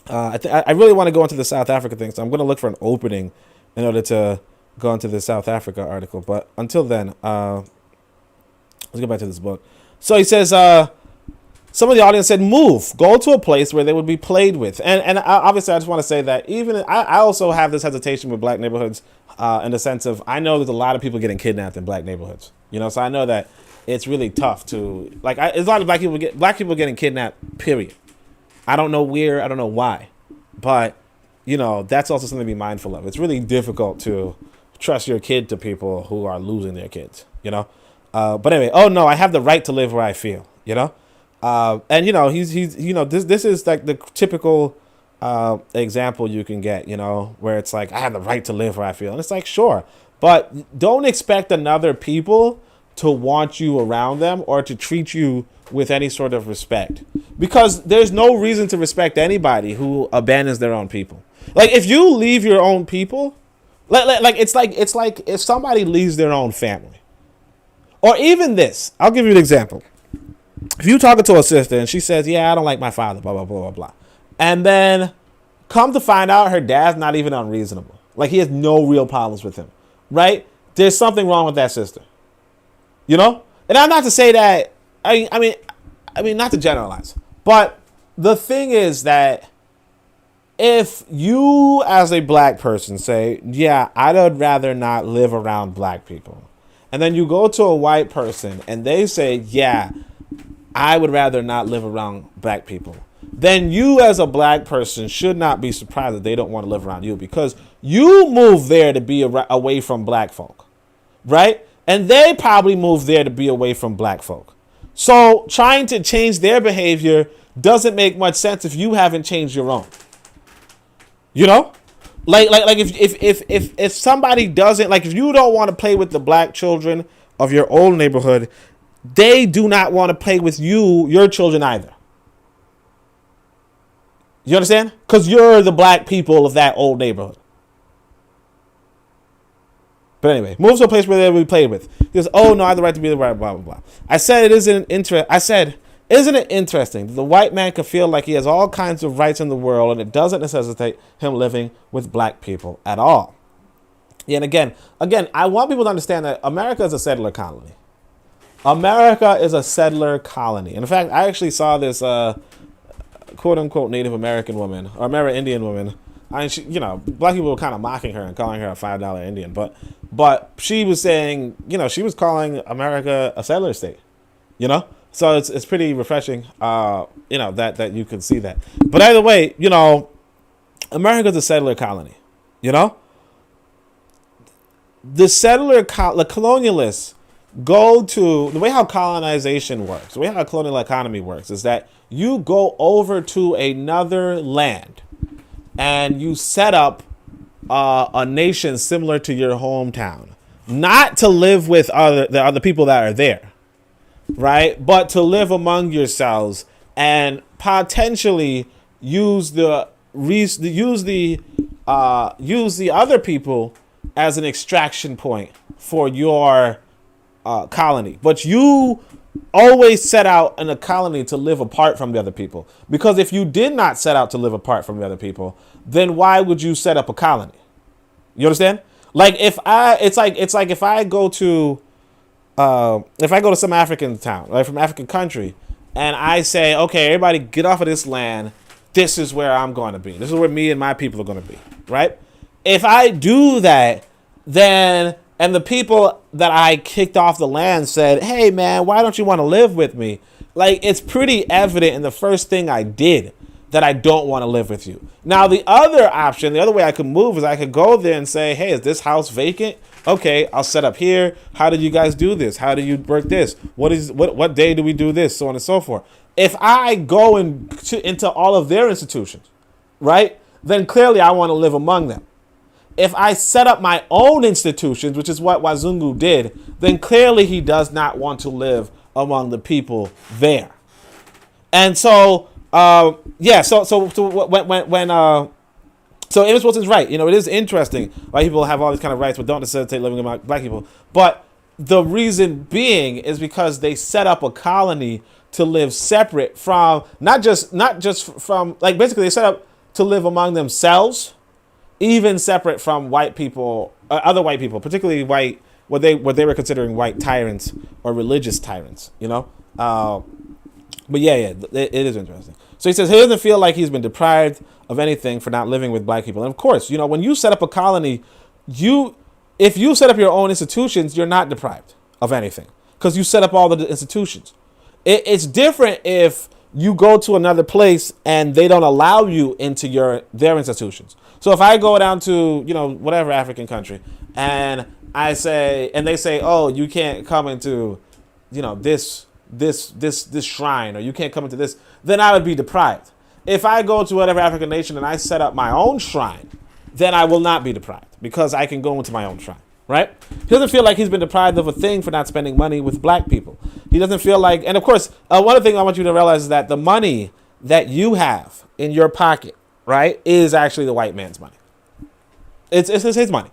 I really want to go into the South Africa thing, so I'm going to look for an opening in order to go into the South Africa article. But until then, let's go back to this book. So he says, some of the audience said, move, go to a place where they would be played with. And obviously, I just want to say that even I also have this hesitation with black neighborhoods in the sense of I know there's a lot of people getting kidnapped in black neighborhoods. You know, so I know that it's really tough to, like, there's a lot of black people getting kidnapped, period. I don't know where, I don't know why. But, you know, that's also something to be mindful of. It's really difficult to trust your kid to people who are losing their kids, you know. But anyway, oh no, I have the right to live where I feel, you know. And you know, he's you know, this is like the typical example you can get, you know, where it's like I have the right to live where I feel, and it's like sure, but don't expect another people to want you around them or to treat you with any sort of respect, because there's no reason to respect anybody who abandons their own people. Like if you leave your own people, like it's like if somebody leaves their own family, or even this, I'll give you an example. If you talking to a sister and she says, yeah, I don't like my father, blah, blah, blah, blah, blah. And then come to find out her dad's not even unreasonable. Like he has no real problems with him, right? There's something wrong with that sister, you know? And I'm not to say that, I mean, not to generalize, but the thing is that if you as a black person say, yeah, I'd rather not live around black people, and then you go to a white person and they say, yeah, I would rather not live around black people, then you as a black person should not be surprised that they don't want to live around you, because you moved there to be away from black folk, right? And they probably moved there to be away from black folk. So trying to change their behavior doesn't make much sense if you haven't changed your own. You know? Like if somebody doesn't, like, if you don't want to play with the black children of your old neighborhood, they do not want to play with your children either. You understand? Because you're the black people of that old neighborhood. But anyway, move to a place where they will be played with. He goes, oh no, I have the right to be the right, blah, blah, blah. I said, isn't it interesting that the white man could feel like he has all kinds of rights in the world and it doesn't necessitate him living with black people at all? Yeah, and again, I want people to understand that America is a settler colony. America is a settler colony. And in fact, I actually saw this quote unquote Native American woman or Amerindian woman. I mean, she, black people were kind of mocking her and calling her a $5 Indian, but she was saying, she was calling America a settler state, So it's pretty refreshing, that you can see that. But either way, America's a settler colony, The colonialists go to, the way how colonization works, the way how a colonial economy works is that you go over to another land and you set up a nation similar to your hometown, not to live with the other people that are there, right? But to live among yourselves and potentially use the other people as an extraction point for your colony. But you always set out in a colony to live apart from the other people, because if you did not set out to live apart from the other people, then why would you set up a colony? You understand? Like if I go to some African town, right, from African country, and I say, okay, everybody get off of this land, this is where I'm going to be, this is where me and my people are going to be, right? If I do that, then, and the people that I kicked off the land said, hey man, why don't you want to live with me? Like, it's pretty evident in the first thing I did that I don't want to live with you. Now, the other option, the other way I could move is I could go there and say, hey, is this house vacant? Okay, I'll set up here. How do you guys do this? How do you work this? What day do we do this? So on and so forth. If I go into all of their institutions, right, then clearly I want to live among them. If I set up my own institutions, which is what Wazungu did, then clearly he does not want to live among the people there. And so, so Amos Wilson's right. It is interesting why people have all these kind of rights but don't necessitate living among black people. But the reason being is because they set up a colony to live separate from, not just from, like, basically they set up to live among themselves, even separate from white people, other white people, particularly white, what they were considering white tyrants or religious tyrants, But yeah, it is interesting. So he says he doesn't feel like he's been deprived of anything for not living with black people. And of course, when you set up a colony, if you set up your own institutions, you're not deprived of anything because you set up all the institutions. It's different if you go to another place and they don't allow you into their institutions. So if I go down to, whatever African country and they say, oh, you can't come into, this shrine, or you can't come into this, then I would be deprived. If I go to whatever African nation and I set up my own shrine, then I will not be deprived because I can go into my own shrine, right? He doesn't feel like he's been deprived of a thing for not spending money with black people. He doesn't feel like, and of course, one of the things I want you to realize is that the money that you have in your pocket, right, is actually the white man's money. It's his money.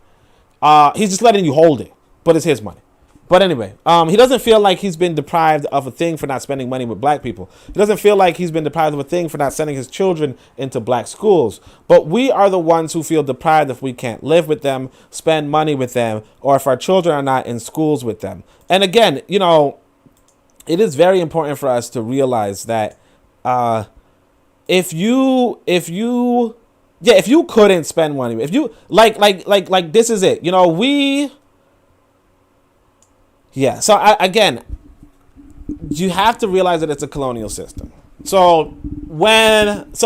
He's just letting you hold it, but it's his money. But anyway, he doesn't feel like he's been deprived of a thing for not spending money with black people. He doesn't feel like he's been deprived of a thing for not sending his children into black schools. But we are the ones who feel deprived if we can't live with them, spend money with them, or if our children are not in schools with them. And again, it is very important for us to realize that if you couldn't spend money, if you like this is it, Yeah, so again, you have to realize that it's a colonial system. So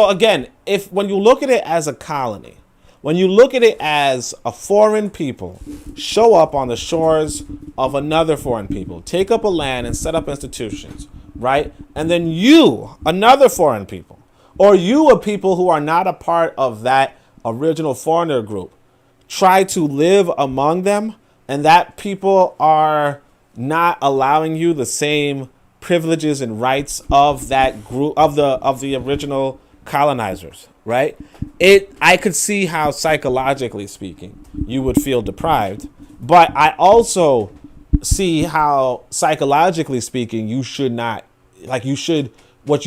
again, when you look at it as a colony, when you look at it as a foreign people show up on the shores of another foreign people, take up a land and set up institutions, right? And then you, another foreign people, or you, a people who are not a part of that original foreigner group, try to live among them, and that people are not allowing you the same privileges and rights of that group, of the original colonizers, right? I could see how psychologically speaking you would feel deprived, but I also see how psychologically speaking you should not, what you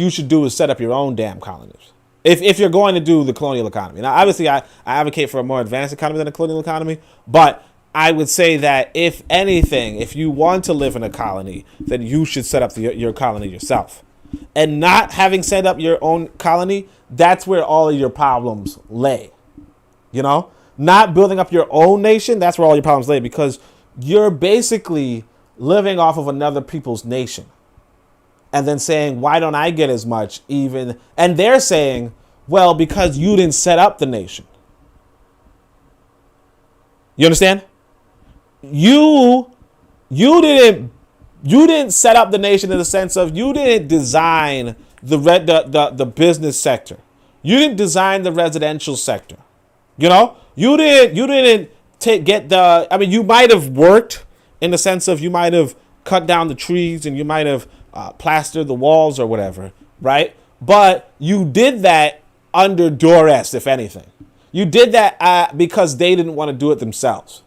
should do is set up your own damn colonies. If you're going to do the colonial economy. Now, obviously, I advocate for a more advanced economy than a colonial economy, but I would say that if anything, if you want to live in a colony, then you should set up your colony yourself. And not having set up your own colony, that's where all of your problems lay. You know? Not building up your own nation, that's where all your problems lay, because you're basically living off of another people's nation. And then saying, why don't I get as much even? And they're saying, well, because you didn't set up the nation. You understand? You didn't set up the nation in the sense of you didn't design the business sector. You didn't design the residential sector. You know, you didn't you might have worked in the sense of you might have cut down the trees and you might have plastered the walls or whatever, right? But you did that under duress, if anything. You did that because they didn't want to do it themselves.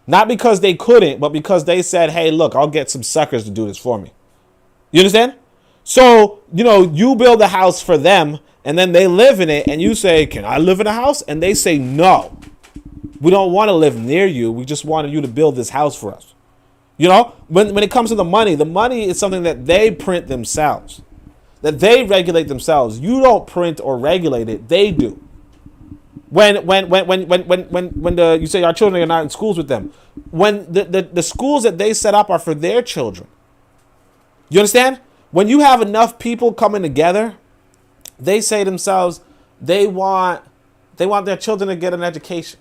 Not because they couldn't, but because they said, hey, look, I'll get some suckers to do this for me. You understand? So, you build a house for them and then they live in it and you say, can I live in a house? And they say, no, we don't want to live near you. We just wanted you to build this house for us. When it comes to the money is something that they print themselves, that they regulate themselves. You don't print or regulate it. They do. When you say our children are not in schools with them, when the schools that they set up are for their children. You understand? When you have enough people coming together, they say themselves, they want their children to get an education.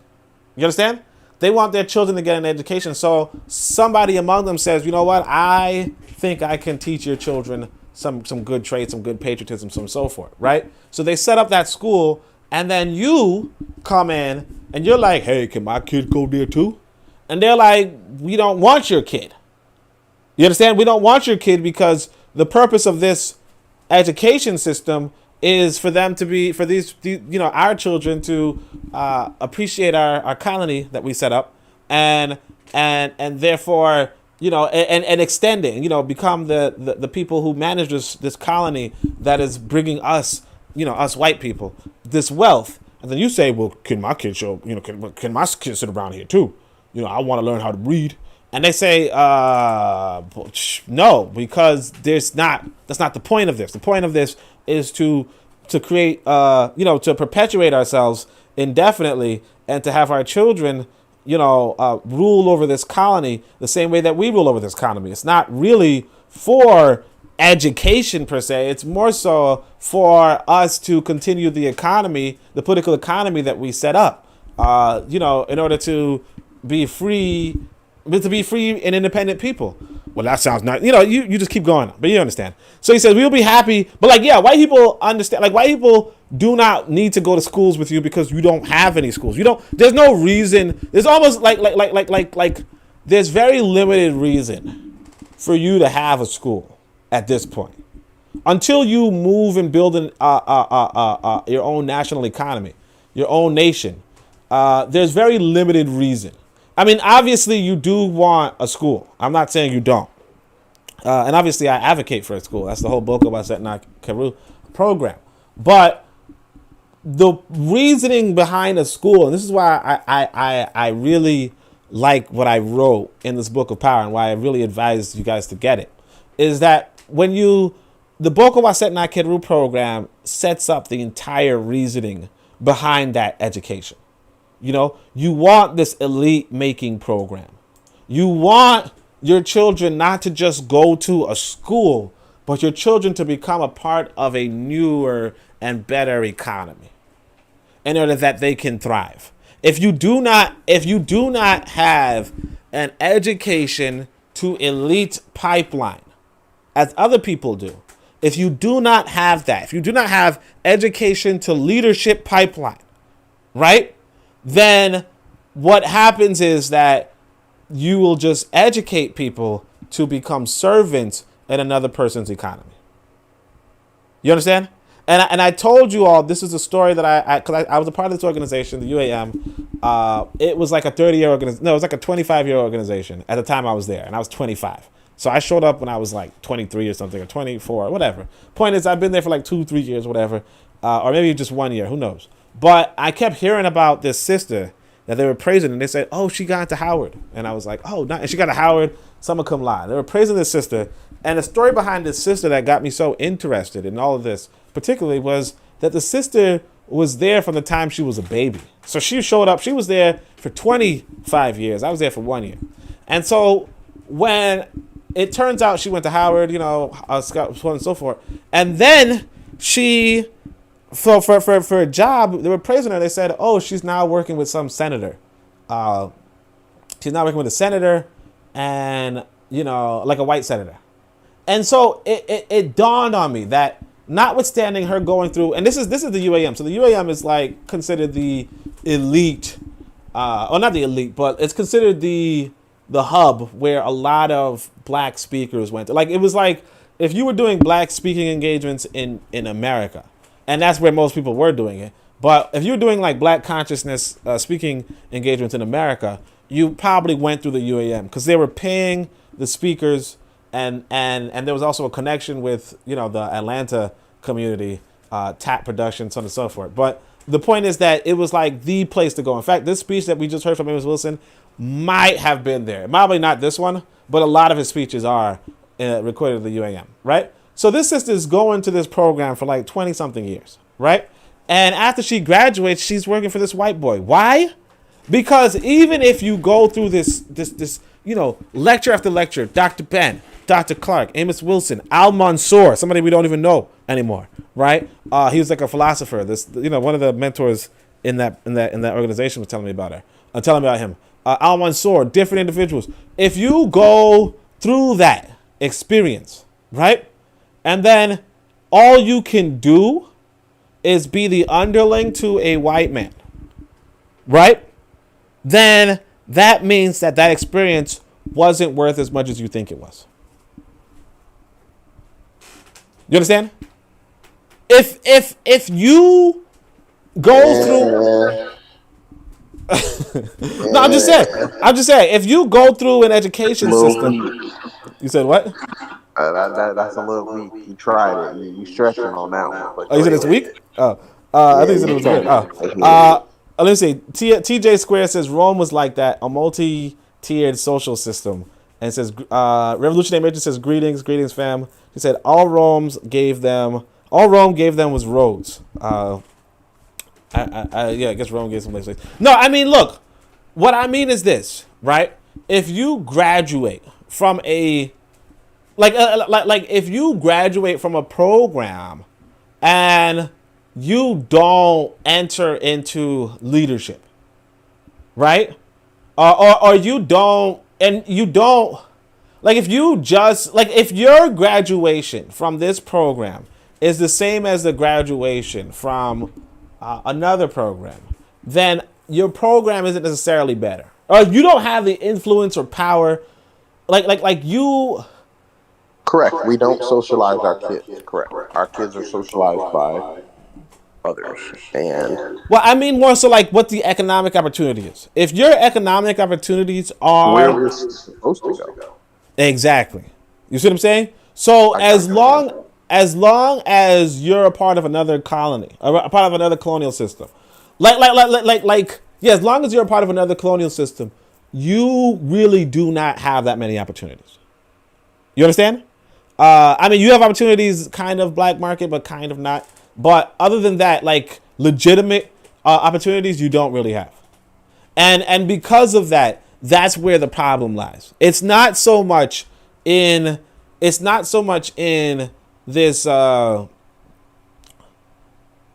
You understand? They want their children to get an education. So somebody among them says, you know what? I think I can teach your children some good traits, some good patriotism, so forth, right? So they set up that school. And then you come in and you're like, hey, can my kid go there too? And they're like, we don't want your kid. You understand? We don't want your kid because the purpose of this education system is for them to be, for these our children to appreciate our colony that we set up and therefore, and extending, become the people who manage this colony that is bringing us, us white people, this wealth. And then you say, well, can my kid can my kid sit around here too? I want to learn how to read. And they say, no, because that's not the point of this. The point of this is to create, to perpetuate ourselves indefinitely and to have our children, rule over this colony the same way that we rule over this colony. It's not really for education per se. It's more so for us to continue the economy, the political economy that we set up, in order to be free and independent people. Well, that sounds nice. You just keep going, but you understand. So he says, we'll be happy. But white people understand, white people do not need to go to schools with you because you don't have any schools. There's no reason. There's almost there's very limited reason for you to have a school at this point. Until you move and build your own national economy, your own nation, there's very limited reason. I mean, obviously, you do want a school. I'm not saying you don't. And obviously, I advocate for a school. That's the whole book of Onitaset Kumat program. But the reasoning behind a school, and this is why I really like what I wrote in this book of power and why I really advise you guys to get it, is that when the book of Onitaset Kumat program sets up the entire reasoning behind that education. You want this elite making program. You want your children not to just go to a school, but your children to become a part of a newer and better economy in order that they can thrive. If you do not have an education to elite pipeline, as other people do, if you do not have that, if you do not have education to leadership pipeline, right, then what happens is that you will just educate people to become servants in another person's economy. You understand? And I told you all, this is a story that I was a part of this organization, the UAM. It was like a 30-year organization. No, it was like a 25-year organization at the time I was there, and I was 25. So I showed up when I was like 23 or something, or 24, or whatever. Point is, I've been there for like 2-3 years, whatever, or maybe just 1 year, who knows. But I kept hearing about this sister that they were praising, and they said, oh, she got into Howard. And I was like, oh, and she got to Howard, summa cum laude. They were praising this sister. And the story behind this sister that got me so interested in all of this, particularly, was that the sister was there from the time she was a baby. So she showed up, she was there for 25 years. I was there for 1 year. And so when it turns out she went to Howard, you know, so on and so forth. And then she, for a job, they were praising her. They said, oh, she's now working with some senator. She's now working with a senator and, you know, like a white senator. And so it dawned on me that notwithstanding her going through, and this is the UAM. So the UAM is like considered the elite, or not the elite, but it's considered the hub where a lot of black speakers went. Like, it was like if you were doing black speaking engagements in America, and that's where most people were doing it. But if you were doing like black consciousness speaking engagements in America, you probably went through the UAM because they were paying the speakers. And there was also a connection with, you know, the Atlanta community, tap production, so on and so forth. But the point is that it was like the place to go. In fact, this speech that we just heard from Amos Wilson might have been there. Probably not this one, but a lot of his speeches are recorded at the UAM, right? So this sister's going to this program for like 20-something years, right? And after she graduates, she's working for this white boy. Why? Because even if you go through this, you know, lecture after lecture, Dr. Ben, Dr. Clark, Amos Wilson, Al Mansour, somebody we don't even know anymore, right? He was like a philosopher. This, you know, one of the mentors in that organization was telling me about him. Al Mansour, different individuals. If you go through that experience, right, and then all you can do is be the underling to a white man, right? Then that means that experience wasn't worth as much as you think it was. You understand? If you go through no, I'm just saying, if you go through an education system, you said what? That's a little weak. You tried it. You stretching on that one. Oh, you said it's weak? Oh, I think you said it was good. Let me see. TJ Square says Rome was like that, a multi-tiered social system. And it says, Revolutionary Merchant says, greetings, fam. He said, all Rome gave them was roads. I guess Rome gave some places. No, I mean, look, what I mean is this, right? If you graduate from a, like if you graduate from a program and you don't enter into leadership, right? Or you don't, like if you just, like if your graduation from this program is the same as the graduation from another program, then your program isn't necessarily better. Or you don't have the influence or power, like you. Correct. We don't socialize our kids. Correct. Our kids are socialized by others. And well, I mean more so like what the economic opportunity is. If your economic opportunities are where we're supposed to go. Exactly. You see what I'm saying? So as long as you're a part of another colony, a part of another colonial system, as long as you're a part of another colonial system, you really do not have that many opportunities. You understand? I mean, you have opportunities, kind of black market, but kind of not. But other than that, like legitimate opportunities, you don't really have. And because of that, That's where the problem lies. It's not so much in this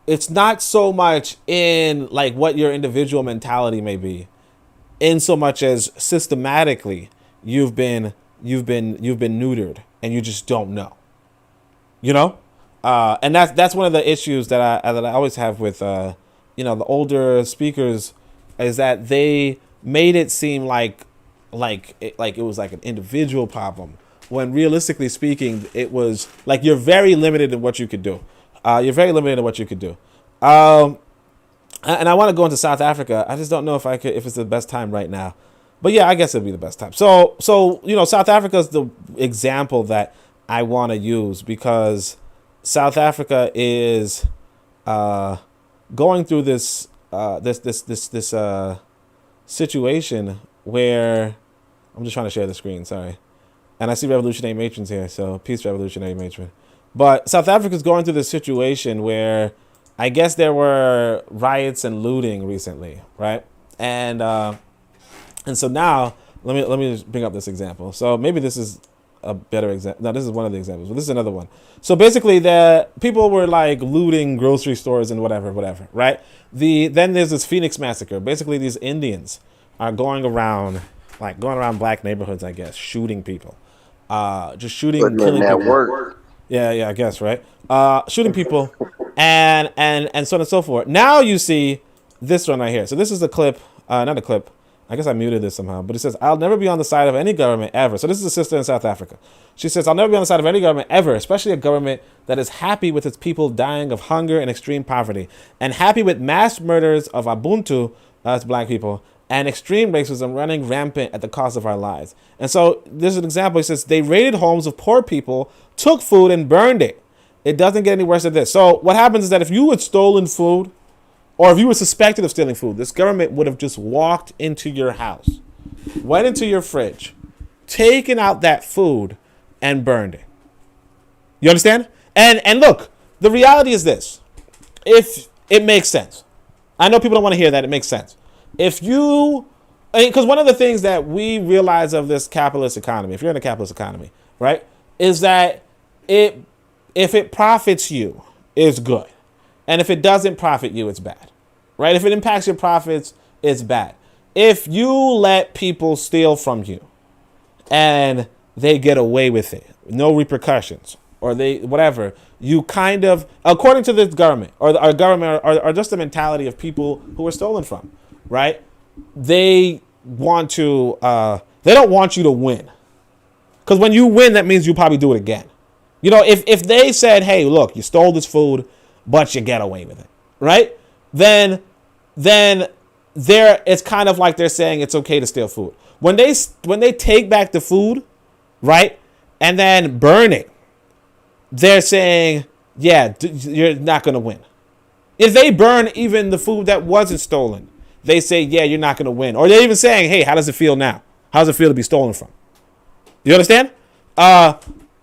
it's not so much in like what your individual mentality may be, in so much as systematically you've been neutered and you just don't know. You know? And that's one of the issues that I always have with the older speakers, is that they made it seem like it was like an individual problem, when realistically speaking, it was like you're very limited in what you could do. And I want to go into South Africa. I just don't know if it's the best time right now. But yeah, I guess it'd be the best time. So South Africa is the example that I want to use, because South Africa is going through this situation where I'm just trying to share the screen. Sorry, and I see Revolutionary Matrons here. So peace, Revolutionary Matron. But South Africa is going through this situation where I guess there were riots and looting recently, right? And so now let me just bring up this example. So maybe this is a better example. No, this is one of the examples, but this is another one. So basically, the people were like looting grocery stores and whatever, right? Then there's this Phoenix massacre. Basically, these Indians are going around black neighborhoods, I guess, shooting people, just shooting, killing people. Work. Yeah, I guess, right? Shooting people, and so on and so forth. Now you see this one right here. So this is a clip, not a clip. I guess I muted this somehow, but it says, "I'll never be on the side of any government ever." So this is a sister in South Africa. She says, "I'll never be on the side of any government ever, especially a government that is happy with its people dying of hunger and extreme poverty, and happy with mass murders of Ubuntu, as black people, and extreme racism running rampant at the cost of our lives." And so there's an example. He says, "They raided homes of poor people, took food, and burned it. It doesn't get any worse than this." So what happens is that if you had stolen food, or if you were suspected of stealing food, this government would have just walked into your house, went into your fridge, taken out that food, and burned it. You understand? And look, the reality is this. If it makes sense. I know people don't want to hear that. It makes sense. Because one of the things that we realize of this capitalist economy, if you're in a capitalist economy, right, is that if it profits you, it's good. And if it doesn't profit you, it's bad, right? If it impacts your profits, it's bad. If you let people steal from you and they get away with it, no repercussions, or whatever, you kind of, according to this government, or our government, or just the mentality of people who are stolen from, right? They don't want you to win. Because when you win, that means you probably do it again. If they said, "Hey, look, you stole this food, but you get away with it," right? Then it's kind of like they're saying it's okay to steal food. When they take back the food, right, and then burn it, they're saying, yeah, you're not going to win. If they burn even the food that wasn't stolen, they say, yeah, you're not going to win. Or they're even saying, hey, how does it feel now? How does it feel to be stolen from? You understand?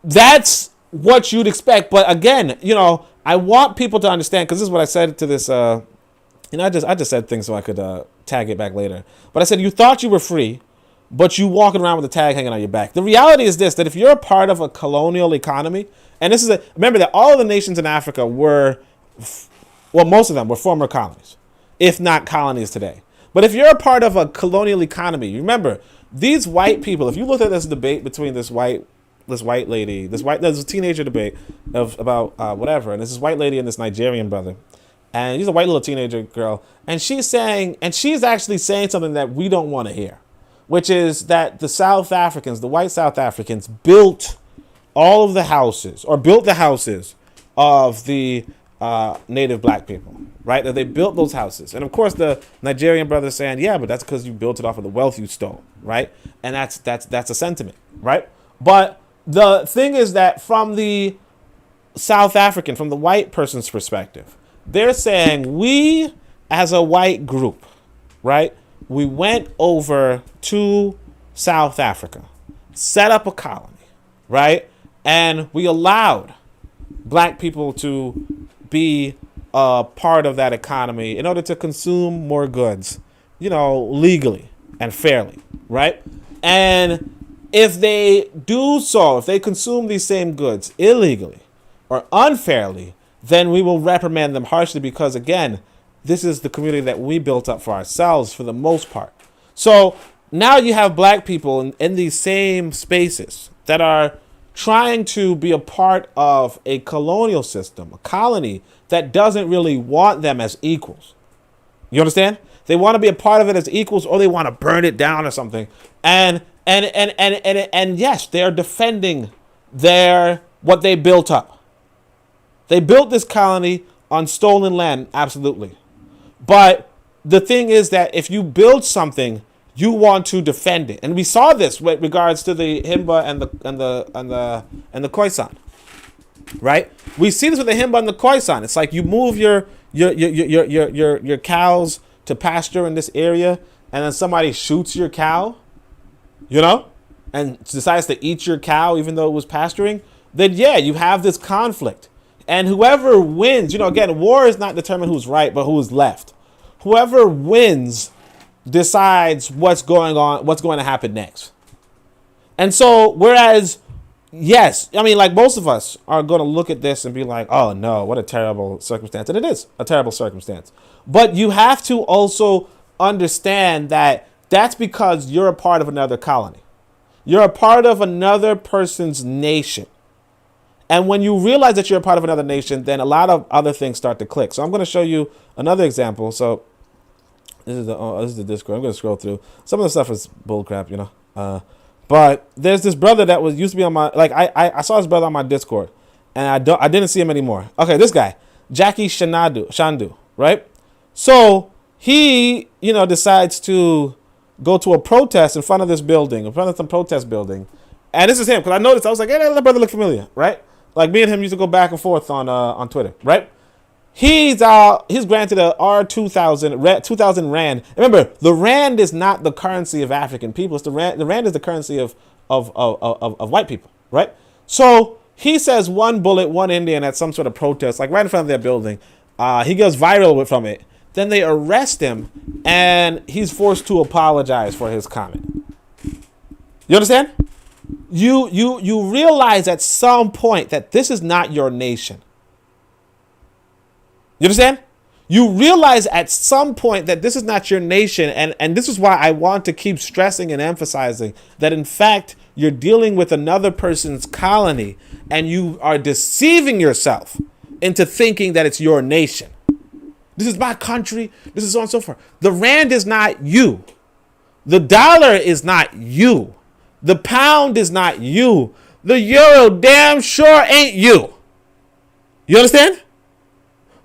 That's what you'd expect. But again, I want people to understand, because this is what I said to this, I just said things so I could tag it back later. But I said, you thought you were free, but you walking around with a tag hanging on your back. The reality is this, that if you're a part of a colonial economy, and remember that all of the nations in Africa most of them were former colonies, if not colonies today. But if you're a part of a colonial economy, remember, these white people, if you look at this debate between this teenager debate about whatever, and this white lady and this Nigerian brother, and he's a white little teenager girl, and she's actually saying something that we don't want to hear, which is that the white South Africans built the houses of the native black people, right? That they built those houses. And of course the Nigerian brother saying, yeah, but that's because you built it off of the wealth you stole, right? And that's a sentiment, right? But the thing is that from the white person's perspective, they're saying, we as a white group, right, we went over to South Africa, set up a colony, right, and we allowed black people to be a part of that economy in order to consume more goods, legally and fairly, right? And if they do so, if they consume these same goods illegally or unfairly, then we will reprimand them harshly because, again, this is the community that we built up for ourselves for the most part. So now you have black people in these same spaces that are trying to be a part of a colonial system, a colony that doesn't really want them as equals. You understand? They want to be a part of it as equals, or they want to burn it down or something. And yes, they are defending what they built up. They built this colony on stolen land, absolutely. But the thing is that if you build something, you want to defend it, and we saw this with regards to the Himba and the Khoisan, right? We see this with the Himba and the Khoisan. It's like you move your cows to pasture in this area, and then somebody shoots your cow, and decides to eat your cow even though it was pasturing. Then yeah, you have this conflict, and whoever wins, again, war is not determined who's right, but who's left. Whoever wins decides what's going to happen next. And so, whereas, yes, like most of us are going to look at this and be like, oh no, what a terrible circumstance. And it is a terrible circumstance. But you have to also understand that that's because you're a part of another colony. You're a part of another person's nation. And when you realize that you're a part of another nation, then a lot of other things start to click. So I'm going to show you another example. So this is the Discord. I'm going to scroll through. Some of the stuff is bullcrap, but there's this brother that used to be on my, I saw his brother on my Discord, and I didn't see him anymore. Okay, this guy, Jackie Shandu, right? So he, decides to go to a protest in front of this building, in front of some protest building. And this is him, because I noticed, I was like, hey, that brother look familiar, right? Like me and him used to go back and forth on Twitter, right? He's granted a R2000 Rand. Remember, the Rand is not the currency of African people. It's the Rand is the currency of white people, right? So he says one bullet, one Indian at some sort of protest, like right in front of their building. He goes viral from it. Then they arrest him, and he's forced to apologize for his comment. You understand? You realize at some point that this is not your nation. You understand? You realize at some point that this is not your nation, and this is why I want to keep stressing and emphasizing that, in fact, you're dealing with another person's colony, and you are deceiving yourself into thinking that it's your nation. This is my country. This is so on and so forth. The Rand is not you. The dollar is not you. The pound is not you. The euro damn sure ain't you. You understand?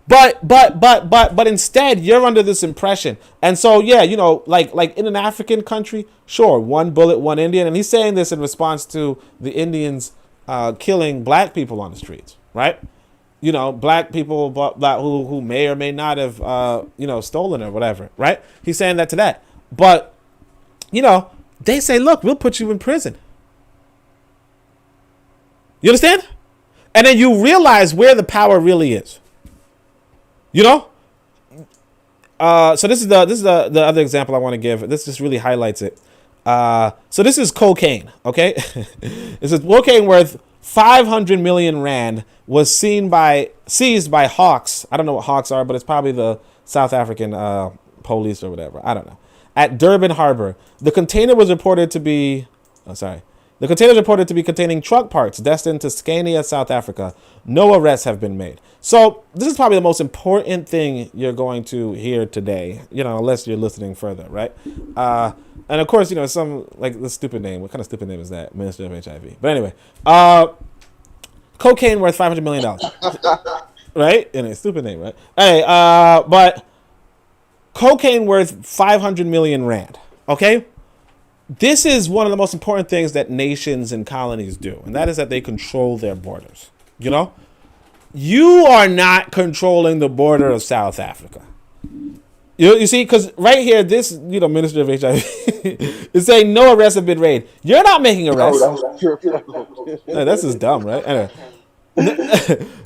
But instead, you're under this impression. And so, yeah, like in an African country, sure, one bullet, one Indian. And he's saying this in response to the Indians killing black people on the streets, right? Black people who may or may not have, stolen or whatever, right? He's saying that to that. But, they say, look, we'll put you in prison. You understand? And then you realize where the power really is. So this is the other example I want to give. This just really highlights it. So this is cocaine, okay? This is cocaine worth 500 million Rand was seized by hawks. I don't know what hawks are, but it's probably the South African police or whatever. I don't know. At Durban Harbor, the container was reported to be containing truck parts destined to Scania, South Africa. No arrests have been made. So this is probably the most important thing you're going to hear today, unless you're listening further, right? And of course, some like the stupid name. What kind of stupid name is that? Minister of HIV. But anyway, cocaine worth $500 million, right? Anyway, stupid name, right? Hey, but cocaine worth 500 million Rand. Okay. This is one of the most important things that nations and colonies do, and that is that they control their borders. You are not controlling the border of South Africa. You see, because right here, this Minister of HIV is saying no arrests have been made. You're not making arrests. No, that's just dumb, right? Anyway.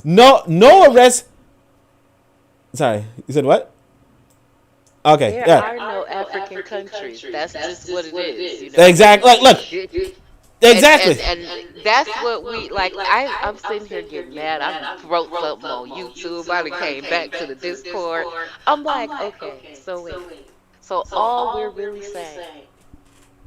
No arrests. Sorry, you said what? Okay, There yeah, are no African countries. That's just what it is, you know. exactly. Like, look, exactly. And that's what we like. I'm sitting here getting mad. I wrote something on YouTube. I done came back to the Discord. I'm like, okay, so wait. So all we're really saying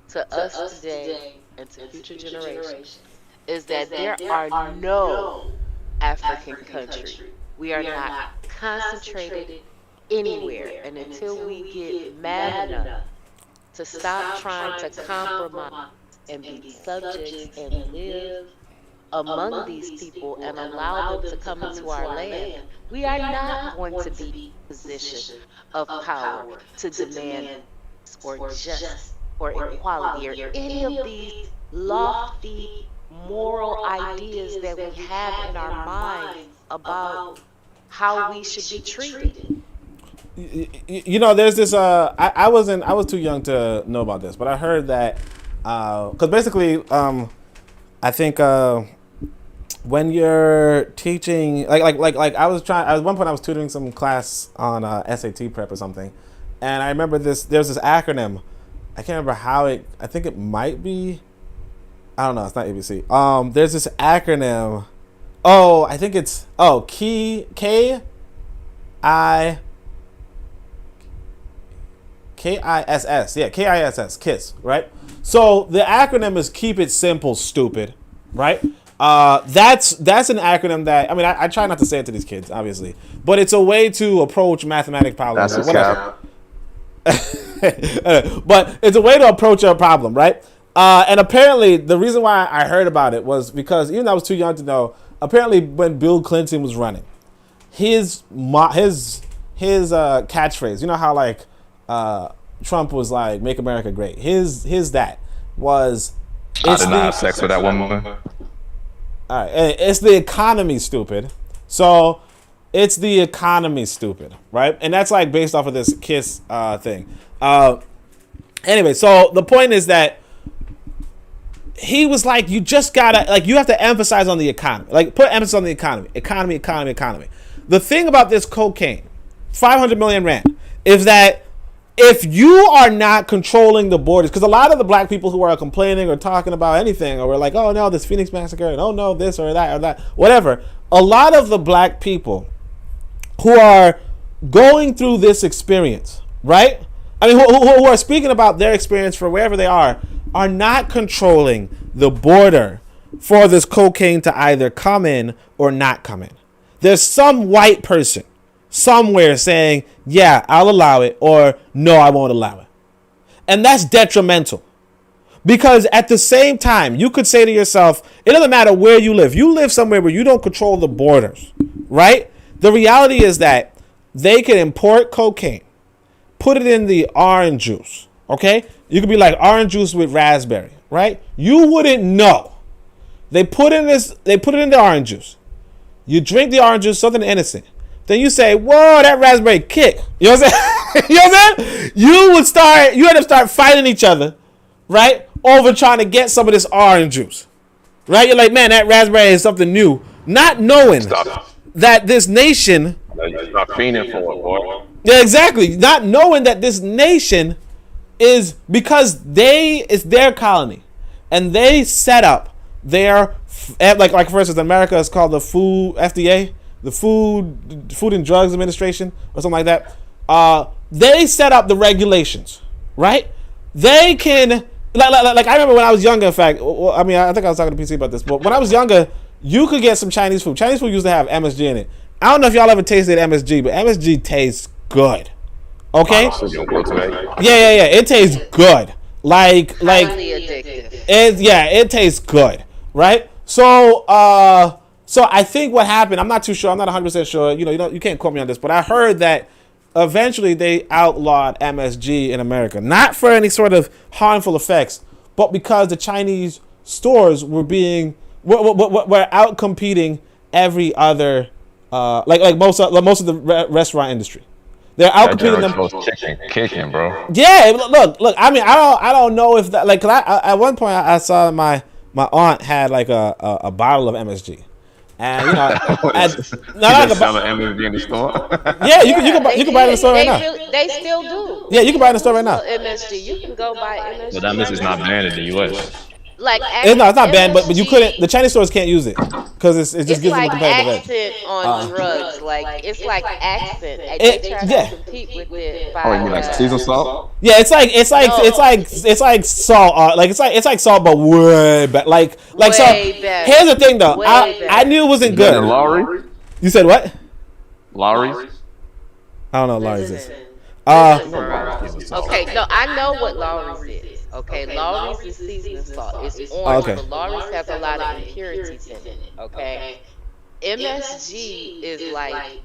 to us today and to future generations is that there are no African country. We are not concentrated anywhere. And until we get mad enough to stop trying to compromise and be subjects and live among these people and allow them to come into our land, we are not going to be in a position of power to demand or justice or equality or any of these lofty moral ideas that we have in our minds about how we should be treated. You know, there's this. I was too young to know about this, but I heard that because basically, I think when you're teaching, like I was trying. At one point, I was tutoring some class on SAT prep or something, and I remember this. There's this acronym. I can't remember how it. I think it might be. I don't know. It's not ABC. There's this acronym. Oh, I think it's K I. KISS, yeah, KISS, KISS, right? So the acronym is Keep It Simple, Stupid, right? That's an acronym that, I mean, I try not to say it to these kids, obviously, but it's a way to approach mathematic problems. That's a cap. But it's a way to approach a problem, right? And apparently, the reason why I heard about it was because, even though I was too young to know, apparently when Bill Clinton was running, his catchphrase, you know how like Trump was like, "Make America Great." His that was. I did not have sex with that woman. All right, it's the economy, stupid. So it's the economy, stupid, right? And that's like based off of this KISS thing. Anyway, so the point is that he was like, you just gotta, like, you have to emphasize on the economy, like put emphasis on the economy. The thing about this cocaine, 500 million rand, is that if you are not controlling the borders, because a lot of the black people who are complaining or talking about anything, or we're like, oh no, this Phoenix massacre, and oh no, this or that, whatever. A lot of the black people who are going through this experience, right? I mean, who are speaking about their experience for wherever they are not controlling the border for this cocaine to either come in or not come in. There's some white person somewhere saying, yeah, I'll allow it, or no, I won't allow it. And that's detrimental. Because at the same time, you could say to yourself, it doesn't matter where you live. You live somewhere where you don't control the borders, right? The reality is that they can import cocaine, put it in the orange juice, okay? You could be like orange juice with raspberry, right? You wouldn't know. They put in the orange juice. You drink the orange juice, something innocent. Then you say, whoa, that raspberry kick. You know what I'm saying? You know what I'm saying? You end up start fighting each other, right? Over trying to get some of this orange juice. Right? You're like, man, that raspberry is something new. Not knowing that this nation. You're not fiending for it, boy. Yeah, exactly. Not knowing that this nation is, because it's their colony. And they set up their, like for instance, America is called the FDA. The Food and Drugs Administration or something like that. They set up the regulations, right? They can, like I remember when I was younger, in fact, I mean, I think I was talking to PC about this, but when I was younger, you could get some Chinese food. Chinese food used to have MSG in it. I don't know if y'all ever tasted MSG, but MSG tastes good. Okay? Yeah. It tastes good. Like Highly addictive. It tastes good, right? So I think what happened, I'm not too sure, I'm not 100% sure, you can't quote me on this, but I heard that eventually they outlawed MSG in America. Not for any sort of harmful effects, but because the Chinese stores were out competing every other, like most of the restaurant industry. They're out competing them. Chicken kicking, bro. Yeah, look. I mean, I don't know if that, like, 'cause at one point I saw my aunt had like a bottle of MSG. And you know, What and, is it? no, You no, just selling MSG in the store? yeah, you They can buy it in the did. store right They now. really, they still do. Yeah, They you can buy it in still the store do right now. sell MSG. You can go buy But MSG that means right it's not now. banned in the U.S. Like It's not banned, but you couldn't. The MSG, Chinese stores can't use it because it just it's gives them a like competitive edge. accent on drugs. Like it's like accent. They It try to yeah. compete with it Oh, you by mean like season salt? Yeah, no, it's like salt. Like it's like salt, but way better. Like so. way Here's better, the thing, though. way I knew better. it Is wasn't that in good. Lowry? You said what? Lowry's? I don't know what Lowry's is. Listen, Lowry's bro. season salt. Okay, no, I know what Lawry's is. Okay, Lawry's is seasoning salt. It's orange, Okay. but Lawry's has a lot of impurities in it. Okay, MSG is like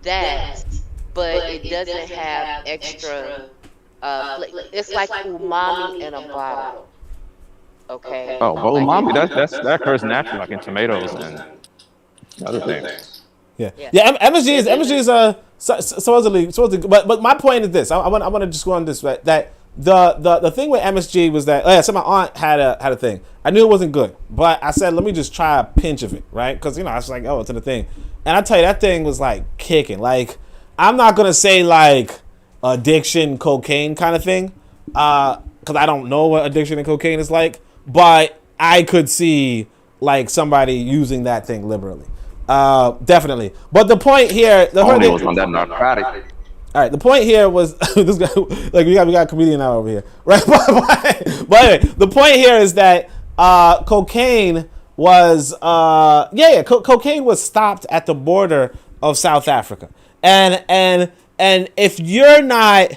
that, but it doesn't have extra. It's like umami in a bottle. Okay. Oh, well, Like umami, that occurs naturally, like in tomatoes and other things. Yeah, Yeah. yeah. MSG is supposedly, but my point is this. I want to just go on this, right? That the thing with MSG was that, oh yeah, so my aunt had a thing. I knew it wasn't good, but I said let me just try a pinch of it, right? Because I was like, oh, it's in the thing, and I tell you that thing was like kicking. Like I'm not gonna say like addiction cocaine kind of thing, because I don't know what addiction and cocaine is like, but I could see like somebody using that thing liberally. Definitely. But the point here, Only was on that narcotic. all right, the point here was this guy. Like we got a comedian now over here, right? But anyway, the point here is that cocaine was cocaine was stopped at the border of South Africa, and if you're not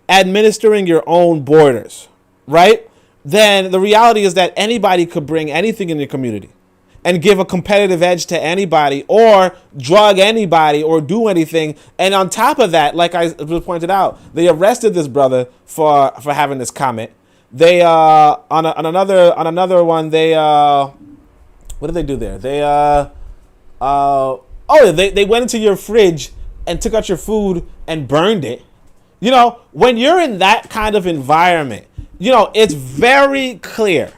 administering your own borders, right, then the reality is that anybody could bring anything in your community and give a competitive edge to anybody or drug anybody or do anything. And on top of that, like I just pointed out, they arrested this brother for having this comment. They on another one, they what did they do there? They went into your fridge and took out your food and burned it. You know, when you're in that kind of environment, you know, it's very clear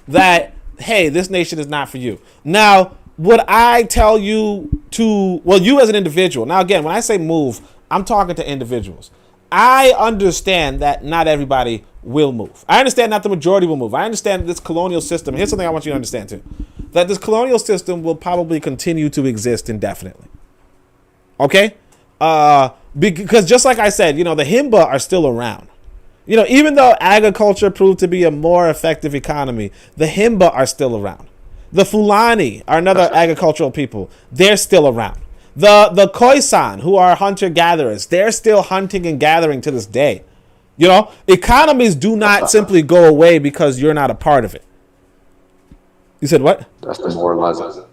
that hey, this nation is not for you. Now, would I tell you to, well, you as an individual. Now, again, when I say move, I'm talking to individuals. I understand that not everybody will move. I understand not the majority will move. I understand this colonial system. Here's something I want you to understand too. That this colonial system will probably continue to exist indefinitely. Okay? Because just like I said, you know, the Himba are still around. You know, even though agriculture proved to be a more effective economy, the Himba are still around. The Fulani are another agricultural people. They're still around. The Khoisan, who are hunter-gatherers, they're still hunting and gathering to this day. You know, economies do not simply go away because you're not a part of it. You said what? That's demoralizing.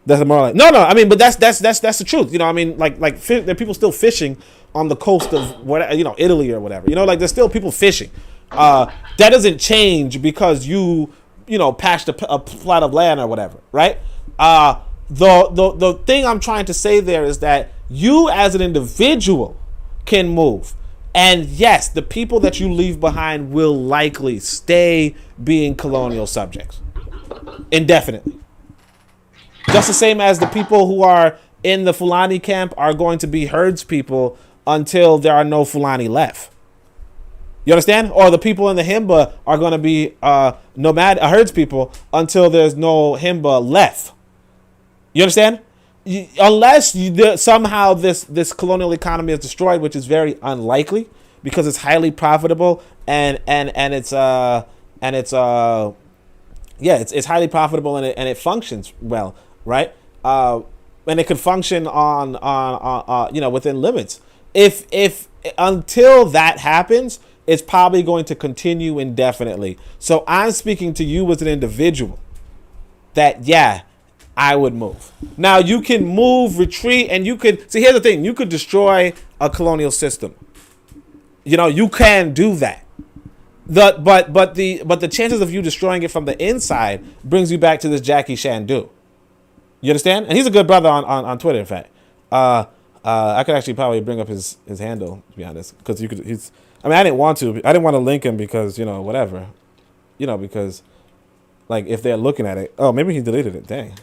That's demoralizing. No. I mean, but that's the truth. You know, I mean, like there are people still fishing on the coast of what, you know, Italy or whatever. You know, like there's still people fishing. That doesn't change because you know patched a plot of land or whatever, right? The thing I'm trying to say there is that you as an individual can move, and yes, the people that you leave behind will likely stay being colonial subjects indefinitely. Just the same as the people who are in the Fulani camp are going to be herds people until there are no Fulani left. You understand? Or the people in the Himba are going to be herds people until there's no Himba left. You understand? Unless somehow this colonial economy is destroyed, which is very unlikely because it's highly profitable and it's highly profitable and it functions well, right? And it could function on you know, within limits. If until that happens, it's probably going to continue indefinitely. So I'm speaking to you as an individual that, yeah, I would move. Now you can move, retreat, and you could see. Here's the thing: you could destroy a colonial system. You know, you can do that. But the chances of you destroying it from the inside brings you back to this Jackie Chandu. You understand? And he's a good brother on Twitter, in fact. I could actually probably bring up his handle, to be honest, because I didn't want to link him because, you know, whatever, you know, because like if they're looking at it, oh, maybe he deleted it. Dang.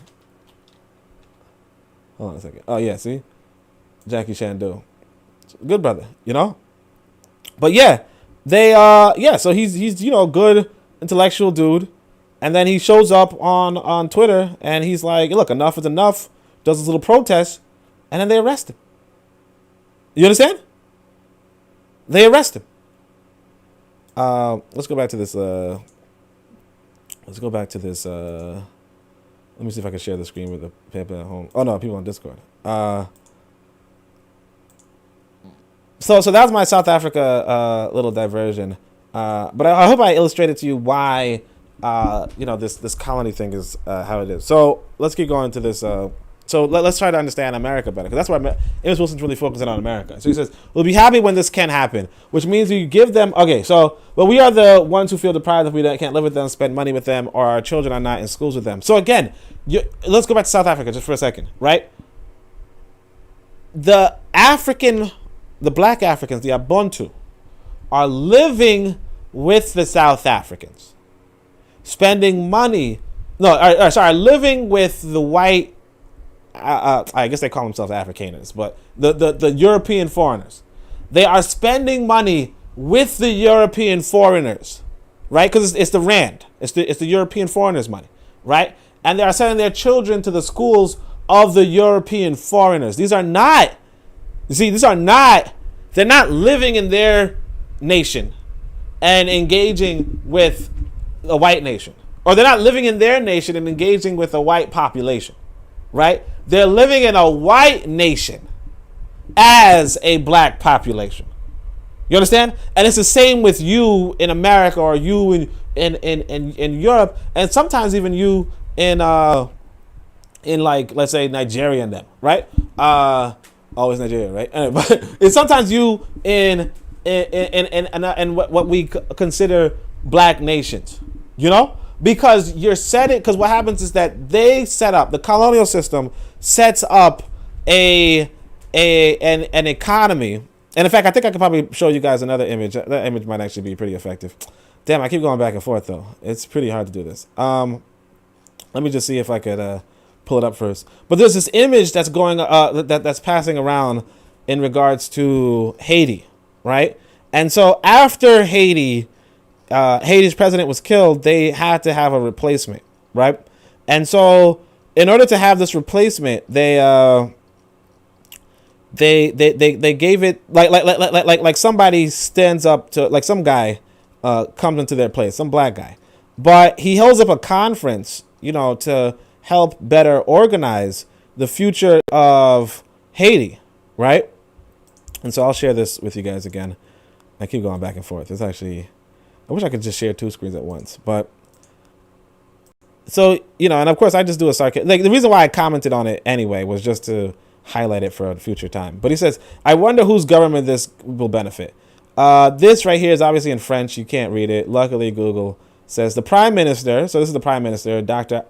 Hold on a second. Oh yeah, see, Jackie Chandu, good brother, you know. But yeah, they yeah. So he's you know good intellectual dude, and then he shows up on Twitter and he's like, look, enough is enough. Does this little protest, and then they arrest him. You understand? They arrest him. Let's go back to this. Let's go back to this. Let me see if I can share the screen with the people at home. Oh no, people on Discord. So that was my South Africa little diversion. But I hope I illustrated to you why you know this colony thing is how it is. So let's keep going to this. So let's try to understand America better, because that's why Amos Wilson's really focusing on America. So he says, we'll be happy when this can happen, which means you give them, okay, so, but we are the ones who feel deprived if we can't live with them, spend money with them, or our children are not in schools with them. So again, let's go back to South Africa just for a second, right? The black Africans, the Ubuntu, are living with the South Africans, spending money, living with the white, I guess they call themselves Afrikaners, but the European foreigners. They are spending money with the European foreigners, right? Because it's the rand. It's the European foreigners' money, right? And they are sending their children to the schools of the European foreigners. They're not living in their nation and engaging with a white nation. Or they're not living in their nation and engaging with a white population, right? They're living in a white nation as a black population. You understand? And it's the same with you in America, or you in Europe, and sometimes even you in like, let's say, Nigeria and them, right? Always Nigeria, right? Anyway, but it's sometimes you in what we consider black nations, you know? Because because what happens is that they set up, the colonial system sets up an economy. And in fact, I think I could probably show you guys another image. That image might actually be pretty effective. Damn, I keep going back and forth though. It's pretty hard to do this. Let me just see if I could pull it up first. But there's this image that's going that's passing around in regards to Haiti, right? And so after Haiti's president was killed, they had to have a replacement, right? And so in order to have this replacement, they gave it like somebody stands up to, like, some guy comes into their place, some black guy, but he holds up a conference, you know, to help better organize the future of Haiti, right? And so I'll share this with you guys again. I keep going back and forth. It's actually, I wish I could just share two screens at once, but so, you know, and of course I just do a sarcasm. Like, the reason why I commented on it anyway was just to highlight it for a future time. But he says, I wonder whose government this will benefit. This right here is obviously in French. You can't read it. Luckily, Google says the prime minister. So this is the prime minister, Dr.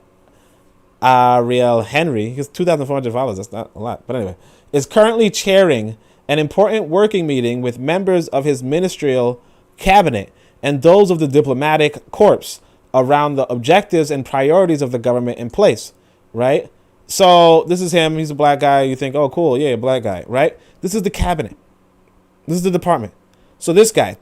Ariel Henry. He has 2,400 followers. That's not a lot. But anyway, is currently chairing an important working meeting with members of his ministerial cabinet and those of the diplomatic corps around the objectives and priorities of the government in place, right? So this is him. He's a black guy. You think, oh, cool. Yeah, black guy, right? This is the cabinet. This is the department. So this guy.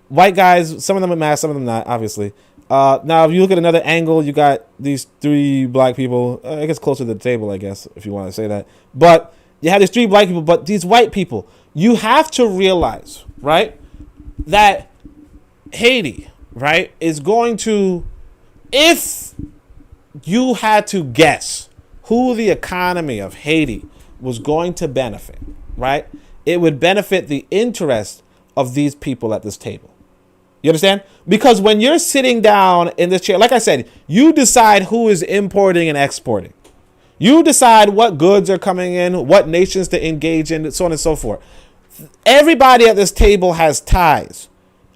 White guys, some of them are masked, some of them not, obviously. Now, if you look at another angle, you got these three black people. I guess closer to the table, I guess, if you want to say that. But you have these three black people, but these white people, you have to realize, right, that Haiti, right, is going to, if you had to guess who the economy of Haiti was going to benefit, right, it would benefit the interest of these people at this table. You understand? Because when you're sitting down in this chair, like I said, you decide who is importing and exporting. You decide what goods are coming in, what nations to engage in, so on and so forth. Everybody at this table has ties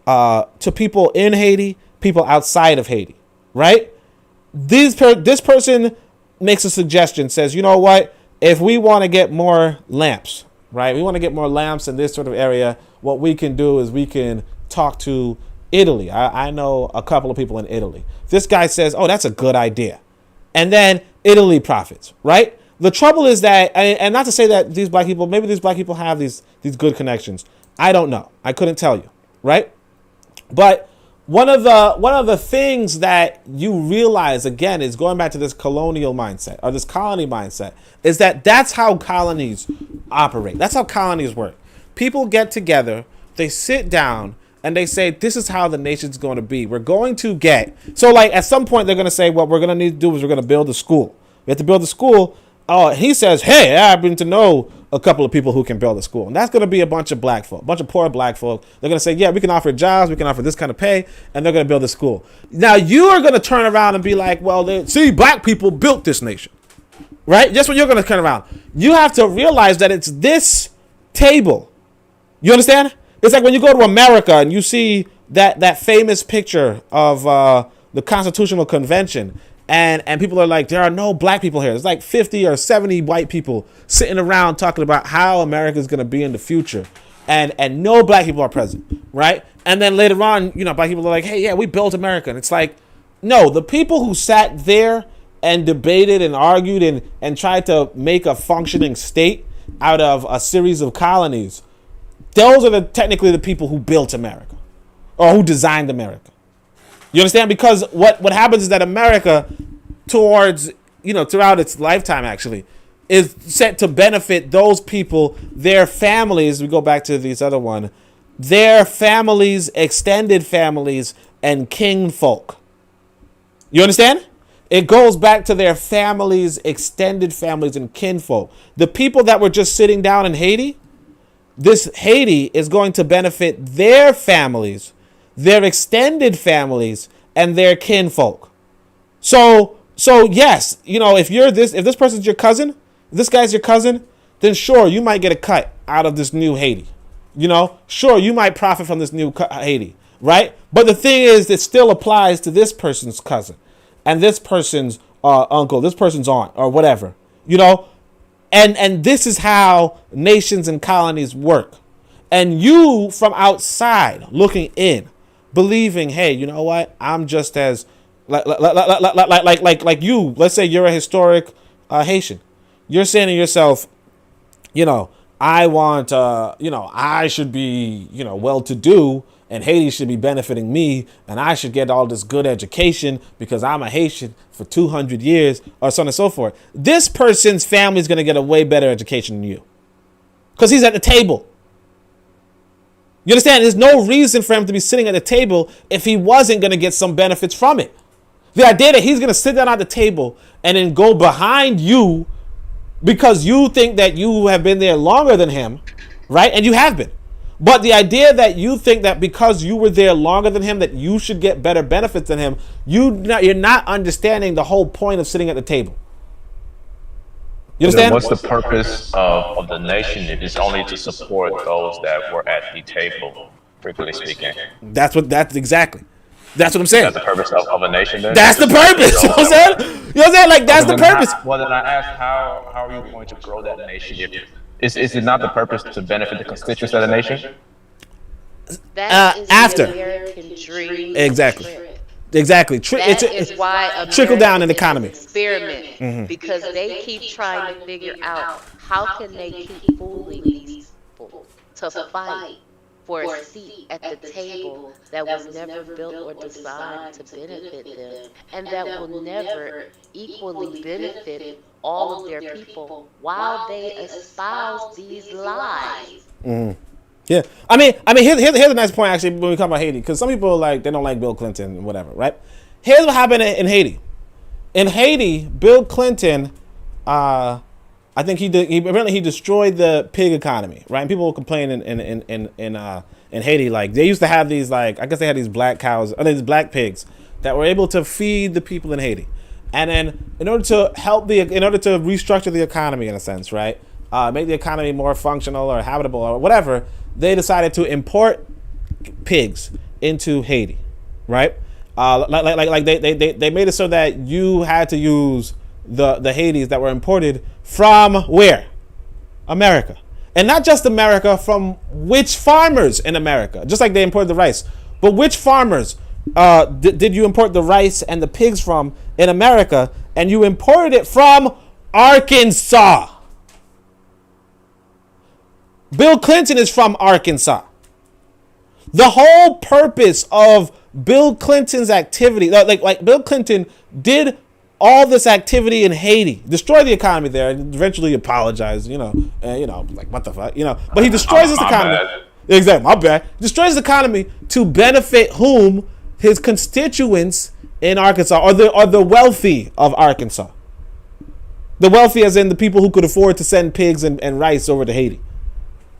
to people in Haiti, people outside of Haiti, right? This person makes a suggestion, says, you know what? If we want to get more lamps, right? We want to get more lamps in this sort of area. What we can do is we can talk to Italy. I know a couple of people in Italy. This guy says, oh, that's a good idea. And then Italy profits, right? The trouble is that, and not to say that these black people, maybe these black people have these good connections. I don't know. I couldn't tell you, right? But one of the things that you realize, again, is going back to this colonial mindset or this colony mindset, is that that's how colonies operate. That's how colonies work. People get together, they sit down, and they say, this is how the nation's going to be. We're going to get, so like at some point they're going to say, what we're going to need to do is we're going to build a school. We have to build a school. Oh, he says, hey, I happen to know a couple of people who can build a school. And that's going to be a bunch of black folk, a bunch of poor black folk. They're going to say, yeah, we can offer jobs, we can offer this kind of pay, and they're going to build a school. Now you are going to turn around and be like, well, see, black people built this nation, right? That's what you're going to turn around. You have to realize that it's this table. You understand? It's like when you go to America and you see that famous picture of the Constitutional Convention, and people are like, there are no black people here. There's like 50 or 70 white people sitting around talking about how America is going to be in the future, and no black people are present, right? And then later on, you know, black people are like, hey, yeah, we built America. And it's like, no, the people who sat there and debated and argued and tried to make a functioning state out of a series of colonies, those are technically the people who built America or who designed America. You understand? Because what happens is that America, throughout its lifetime, actually, is set to benefit those people, their families. We go back to this other one, their families, extended families, and kinfolk. You understand? It goes back to their families, extended families, and kinfolk. The people that were just sitting down in Haiti, this Haiti is going to benefit their families, their extended families, and their kinfolk. So yes, you know, if this person's your cousin, if this guy's your cousin, then sure, you might get a cut out of this new Haiti. You know, sure, you might profit from this new Haiti, right? But the thing is, it still applies to this person's cousin and this person's uncle, this person's aunt, or whatever, you know? And this is how nations and colonies work. And you from outside looking in, believing, hey, you know what? I'm just as like you. Let's say you're a historic Haitian. You're saying to yourself, you know, I want, I should be, well-to-do, and Haiti should be benefiting me, and I should get all this good education because I'm a Haitian for 200 years, or so on and so forth. This person's family is going to get a way better education than you because he's at the table. You understand? There's no reason for him to be sitting at the table if he wasn't going to get some benefits from it. The idea that he's going to sit down at the table and then go behind you because you think that you have been there longer than him, right? And you have been. But the idea that you think that because you were there longer than him that you should get better benefits than him, you're not understanding the whole point of sitting at the table. You understand? What's the purpose of the nation if it's only to support those that were at the table, frequently speaking? That's exactly. That's what I'm saying. That's the purpose of a nation then? That's the purpose. You know what I'm saying? You know what I'm saying? Like, that's the purpose. Well, then I asked, how are you going to grow that nation? Is it not the purpose to benefit the constituents of the nation? That is after. the American dream. Exactly. Trip. Exactly. That is why America trickle down in the economy. Experiment, because they keep trying to figure out how can they keep fooling these people to fight for a seat at the table that was never built or designed to benefit them, and that will never equally benefit all of their people while they espouse these lies. Mm-hmm. Yeah, I mean, here's a nice point actually when we come about Haiti, because some people they don't like Bill Clinton and whatever, right? Here's what happened in Haiti. In Haiti, Bill Clinton, I think he destroyed the pig economy, right? And people will complain in Haiti, like they used to have these, like, I guess they had these black cows, or these black pigs that were able to feed the people in Haiti, and then in order to restructure the economy in a sense, right? Make the economy more functional or habitable or whatever, they decided to import pigs into Haiti, right? They made it so that you had to use the Haitis that were imported from where? America. And not just America, from which farmers in America? Just like they imported the rice. But which farmers did you import the rice and the pigs from in America? and you imported it from Arkansas. Bill Clinton is from Arkansas. The whole purpose of Bill Clinton's activity, like Bill Clinton did all this activity in Haiti, destroy the economy there, and eventually apologize, like what the fuck, but he destroys his economy. Bad. Exactly, my bad. Destroys his economy to benefit whom? His constituents in Arkansas, or the wealthy of Arkansas. The wealthy as in the people who could afford to send pigs and rice over to Haiti.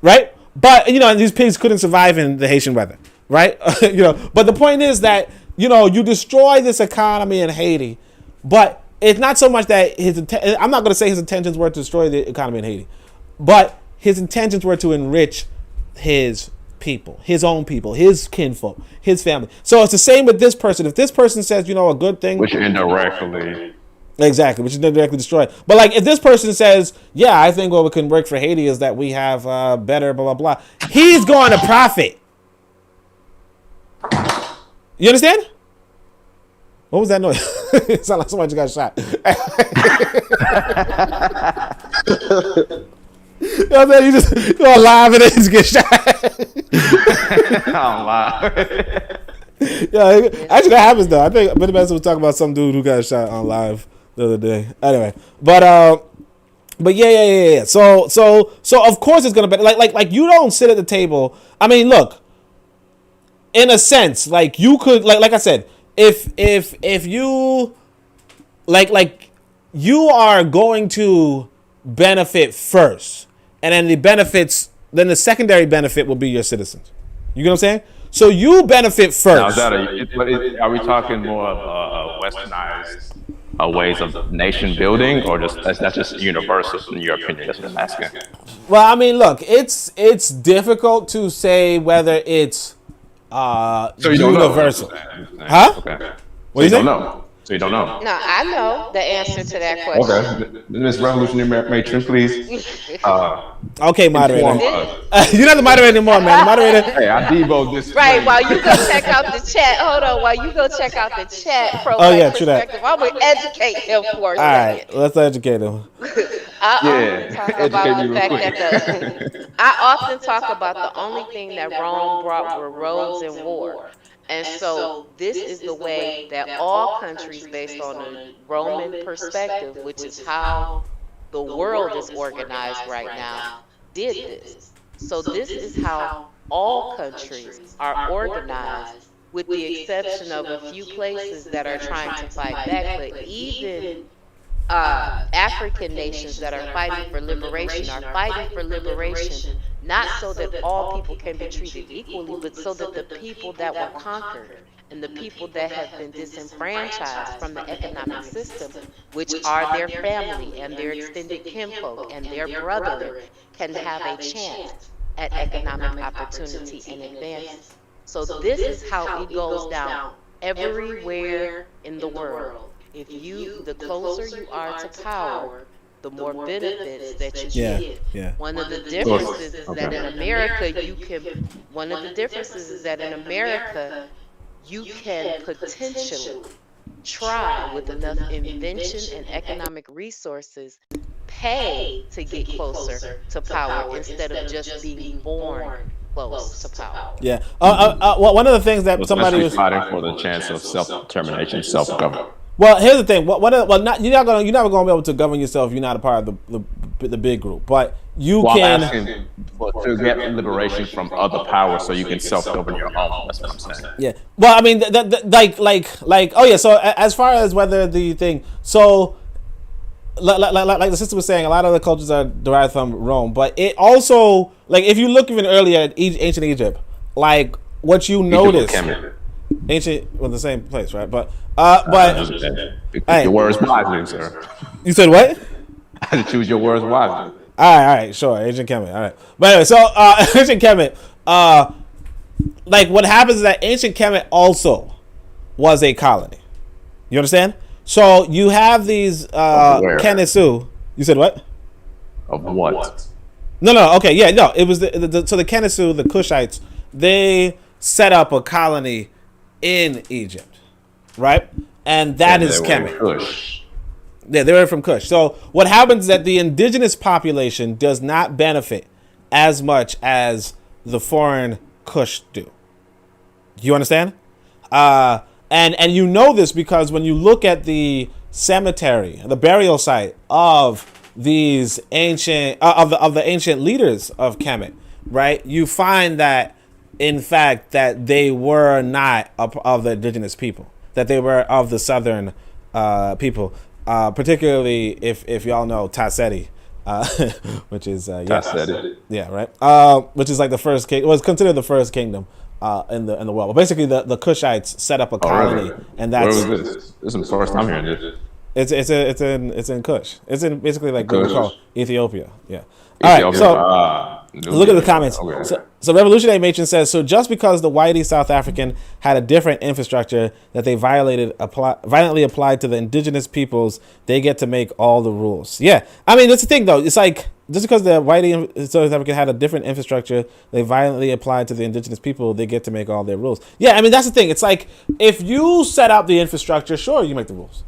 Right? But, and these pigs couldn't survive in the Haitian weather. Right? But the point is that, you destroy this economy in Haiti, but it's not so much that I'm not going to say his intentions were to destroy the economy in Haiti, but his intentions were to enrich his people, his own people, his kinfolk, his family. So it's the same with this person. If this person says, a good thing, Which indirectly. Exactly, which is indirectly destroyed. But like, if this person says, yeah, I think what can work for Haiti is that we have better blah, blah, blah, he's going to profit. You understand? What was that noise? It sounded like somebody just got shot. You know what I'm saying? You just go live and then just get shot. I'm live. Yeah, actually that happens though. I think Benny Benson was talking about some dude who got shot on live the other day. Anyway, but yeah. So of course it's gonna be like you don't sit at the table. I mean, look, in a sense, like you could like I said, if you like you are going to benefit first, and then the secondary benefit will be your citizens. You get what I'm saying? So you benefit first. Now, are we talking more of westernized ways of nation building, or that's just universal in your opinion? That's what I'm asking. Well, I mean, look, it's difficult to say whether it's So you universal. don't know. Huh? Okay. What do you don't say? know. So you don't know. No, I know the answer to that question. Okay. Miss Revolutionary Matron, please. Okay, moderator. Inform us. You're not the moderator anymore, man. The moderator. Hey, I devote this. Right, while you go check out the chat, hold on, while you go check out the chat, True that. I'm going to educate him for a All second. right, let's educate him. I often talk about educate me the real fact quick. that I often talk about the only thing that Rome brought were roads and war. And so this is the way that all countries, based on a Roman perspective, which is how the world is organized right now, did this. So this is how all countries are organized, with the exception of a few places that are trying to fight back. But even African nations that are fighting for liberation are fighting for liberation not so that all people can be treated equally, but so that the people that were conquered and the people that have been disenfranchised from the economic system, which are their family and their extended kinfolk and their brotherhood, can have a chance at economic opportunity and advancement. So this is how it goes down everywhere in the world. The closer you are to power, the more benefits that you get. Yeah. One of the differences is that in America you can potentially try, with enough invention and economic resources, pay to get closer to power instead of just being born close to power. Yeah. One of the things that somebody was fighting for the chance of self-determination, self-government. Well, here's the thing. You're never gonna be able to govern yourself if you're not a part of the big group. But you can asking to get liberation from other powers so you can self-govern your own. That's what I'm saying. Yeah. Well, I mean, oh yeah. So as far as whether the thing, so like the sister was saying, a lot of the cultures are derived from Rome, but it also, like, if you look even earlier at ancient Egypt, like what you notice. Ancient, the same place, right? But your words wisely, sir. You said what? I had to choose your words wisely. All right, sure. Ancient Kemet. All right, but anyway, so ancient Kemet. Like what happens is that ancient Kemet also was a colony. You understand? So you have these Kenesu. You said what? Of what? No. Okay, yeah, no. It was so the Kenesu, the Kushites, they set up a colony in Egypt, right? And that is Kemet. Yeah, they were from Kush. So what happens is that the indigenous population does not benefit as much as the foreign Kush do. You understand? And you know this because when you look at the cemetery, the burial site of these ancient of the ancient leaders of Kemet, right? You find that in fact that they were not of the indigenous people, that they were of the southern people, particularly if y'all know Htp, which is yeah, right, which is like the first king, was considered the first kingdom in the world. Well, basically the Kushites set up a colony, really? and that's Where was this? This is the first time hearing this. It's in Kush. It's in basically like what we call Ethiopia. Yeah. Ethiopia. All right. So look at the comments. Okay. So Revolutionary Matron says, so just because the whitey South African had a different infrastructure that they violently applied to the indigenous peoples, they get to make all the rules. Yeah. I mean, that's the thing though. It's like just because the whitey South African had a different infrastructure they violently applied to the indigenous people, they get to make all their rules. Yeah. I mean, that's the thing. It's like if you set up the infrastructure, sure, you make the rules.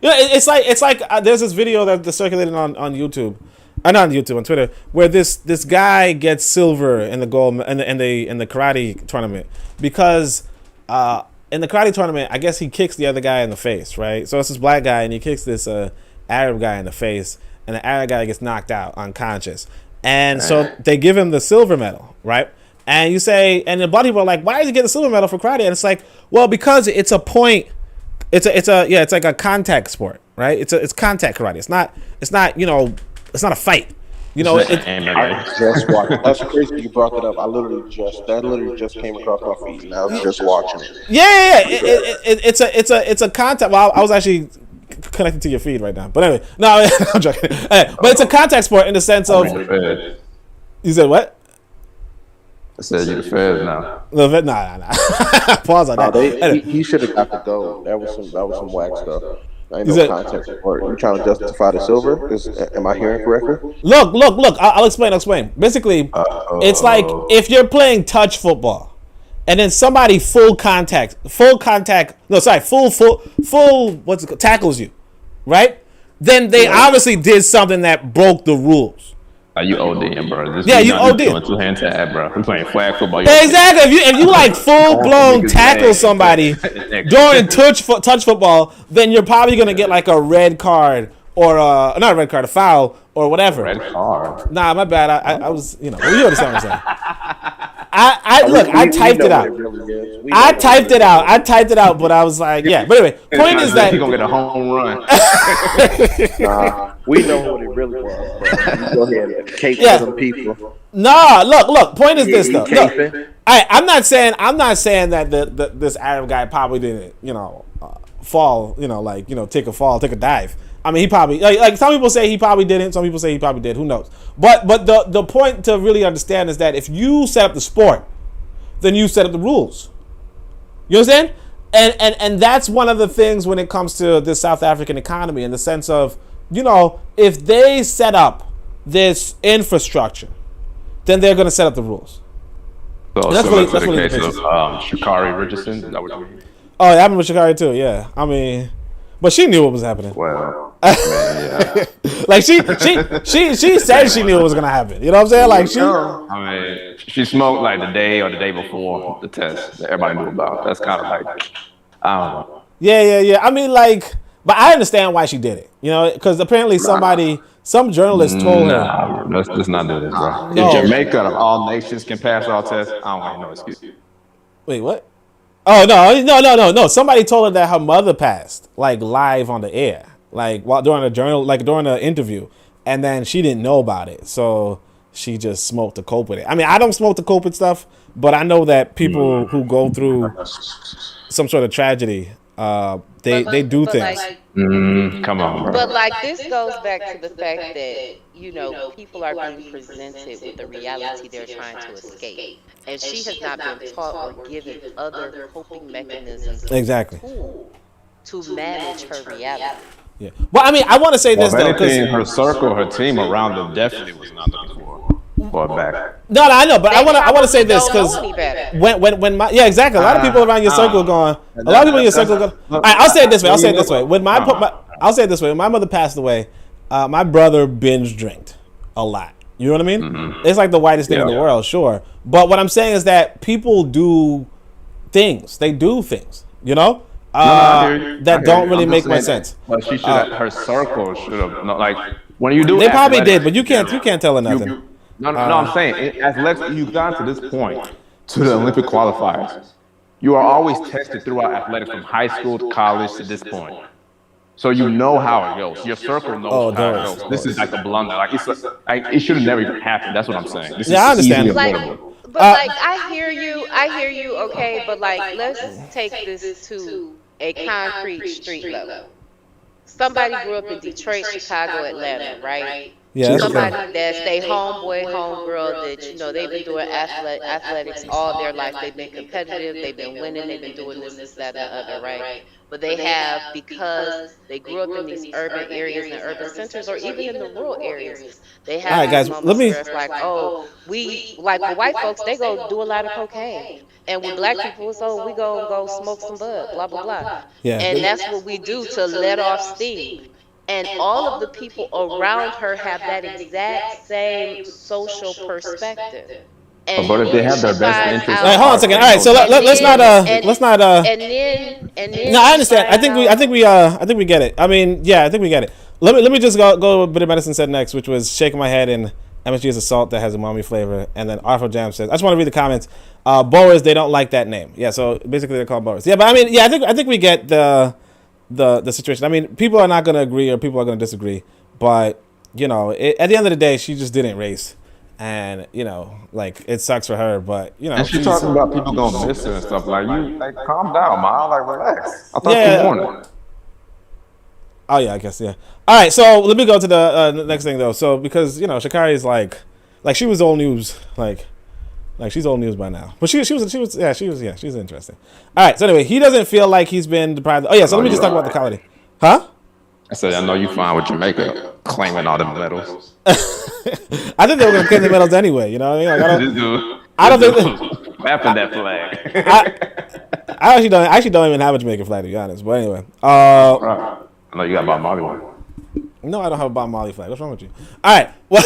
You know, it's like there's this video that's circulating on YouTube, not on YouTube, on Twitter, where this guy gets silver in the gold in the karate tournament because in the karate tournament, I guess he kicks the other guy in the face, right? So it's this black guy and he kicks this Arab guy in the face, and the Arab guy gets knocked out unconscious, and so they give him the silver medal, right? And you say, and the black people are like, why did he get the silver medal for karate? And it's like, well, because it's a point. It's like a contact sport, right? It's contact karate. It's not it's not a fight. I just watched. That's crazy you brought that up. That literally just came across my feed, and I was just watching it. Yeah. It's a contact. Well, I was actually connected to your feed right now, but anyway, no, I'm joking. But it's a contact sport in the sense of. You said what? I said you the feds now. Nah. Pause on that. He should have got the gold. That was some whack stuff. I know context for it. You trying to justify the silver? Am I hearing correctly? Look. I'll explain. Basically, it's like if you're playing touch football, and then somebody full contact, tackles you, right? Then they obviously did something that broke the rules. You ODing, bro. You ODing. Two-hand tag, bro. We're playing flag football. Exactly. If you like full-blown tackle somebody during touch football, then you're probably going to get like a red card or not a red card, a foul or whatever. Red card? Nah, my bad. I was, you understand what I'm saying. I typed it out. I typed it out, but I was like, yeah. But anyway, point is that he's gonna get a home run. Nah, we know what it really was. Go ahead and cape for some people. Nah, look. Point is this though. Look, I'm not saying that this Arab guy probably didn't, fall, take a dive. I mean, he probably like some people say he probably didn't. Some people say he probably did. Who knows? But the point to really understand is that if you set up the sport, then you set up the rules. You understand? And that's one of the things when it comes to this South African economy, in the sense of, if they set up this infrastructure, then they're going to set up the rules. So that's the case of Sha'Carri Richardson. Is that what you mean? Oh, it happened with Sha'Carri too. Yeah, I mean. But she knew what was happening. Well, man, yeah. Like she said she knew what was gonna happen. You know what I'm saying? Like she smoked like the day or the day before the test that everybody knew about. That's kind of like, I don't know. Yeah. I mean, but I understand why she did it. Because apparently some journalist told her. Let's not do this, bro. No. If Jamaica of all nations can pass all tests, I don't want no excuse. Wait, what? Oh no! Somebody told her that her mother passed, like live on the air, like during an interview, and then she didn't know about it, so she just smoked to cope with it. I mean, I don't smoke to cope with stuff, but I know that people who go through some sort of tragedy, they do things. Come on, bro. But this goes back to the fact that people are being presented with the reality they're trying to escape. And she has not been taught or given other coping mechanisms exactly to manage her reality. Yeah. Well, I mean, I want to say this though, because her circle, her team around them definitely was not looking for a back. No, I know, but I want to say this because when exactly. A lot of people around your circle going. A lot of people in your circle going. I'll say it this way. When my I'll say it this way: when my mother passed away, my brother binge drinked a lot. You know what I mean? Mm-hmm. It's like the whitest thing in the world, sure. But what I'm saying is that people do things. They do things. You know. That don't really make much sense. But she should have, her circle should have, like, when you do. They probably did, but you can't tell her nothing. No, I'm saying, athletics, you've gotten to this point, to the Olympic qualifiers. You are always tested throughout athletics from high school to college to this point. So you know how it goes. Your circle knows how it goes. This is like a blunder. Like, it should have never even happened. That's what I'm saying. This I understand. But like, I hear you, okay, but like, let's take this to a concrete street level. Somebody grew up in Detroit, Chicago, Atlanta, right? Yeah. Somebody that's they homeboy, homegirl that, you know, they've been doing athletics all their life. They've been competitive, they've been winning, they've been doing this, that, and the other, right? But they have, because they grew up in these urban areas and urban centers, or even in the rural areas, they have right, guys, moments where it's like, oh, we, like for white folks, they go do a lot of cocaine. And with black people, so we go smoke some bud, blah, blah, blah. Yeah. And that's what we do to let off steam. And all of the people around her have that exact same social perspective. And but if they have their best interest, hold on a second. All right, so let's not. And then. No, I understand. I think we get it. I mean, yeah, I think we get it. Let me just go with Bit of Medicine said next, which was shaking my head and MSG is a salt that has umami flavor. And then Arthur Jam says, I just want to read the comments. Boers, they don't like that name. Yeah, so basically they're called Boers. Yeah, but I mean, yeah, I think we get the situation. I mean, people are not going to agree or people are going to disagree, but you know, at the end of the day, she just didn't race, and you know, like it sucks for her. But you know, and she's talking about people going missing and stuff. Like, you, like, calm down, ma. Like, relax. I thought you wanted. Oh yeah, I guess yeah. All right, so let me go to the next thing though. So because you know, Sha'Carri is like she was old news, like she's old news by now. But she was interesting. All right, so anyway, he doesn't feel like he's been deprived. Oh yeah, so let me just talk about the colony, huh? I said, I know you fine with Jamaica claiming all the medals. I think they were gonna claim the medals anyway. You know what I mean? Like, I don't think wrapping that flag. I actually don't even have a Jamaican flag, to be honest. But anyway, I know you got Bob Marley one. No, I don't have a Bob Marley flag. What's wrong with you? All right, well,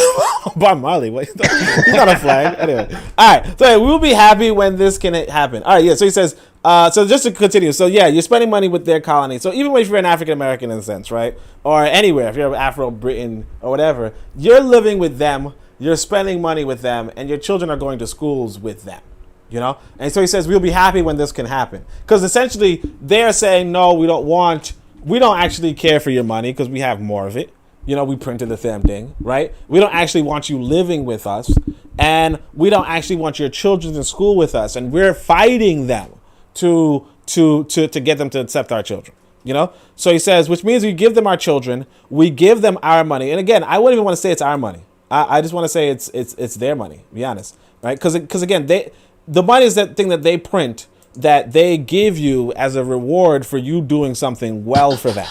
Bob Marley, wait, he's not a flag. Anyway, all right. So we'll be happy when this can happen. All right, yeah. So he says. So just to continue, so yeah, you're spending money with their colony. So even if you're an African American in a sense, right, or anywhere, if you're Afro-Britain or whatever, you're living with them, you're spending money with them, and your children are going to schools with them, you know. And so he says we'll be happy when this can happen, because essentially they're saying no, we don't actually care for your money because we have more of it. You know, we printed the damn thing, right? We don't actually want you living with us, and we don't actually want your children in school with us, and we're fighting them to get them to accept our children, you know. So he says, which means we give them our children, we give them our money, and again, I wouldn't even want to say it's our money. I just want to say it's their money. To be honest, right? Because again, the money is that thing that they print that they give you as a reward for you doing something well for them,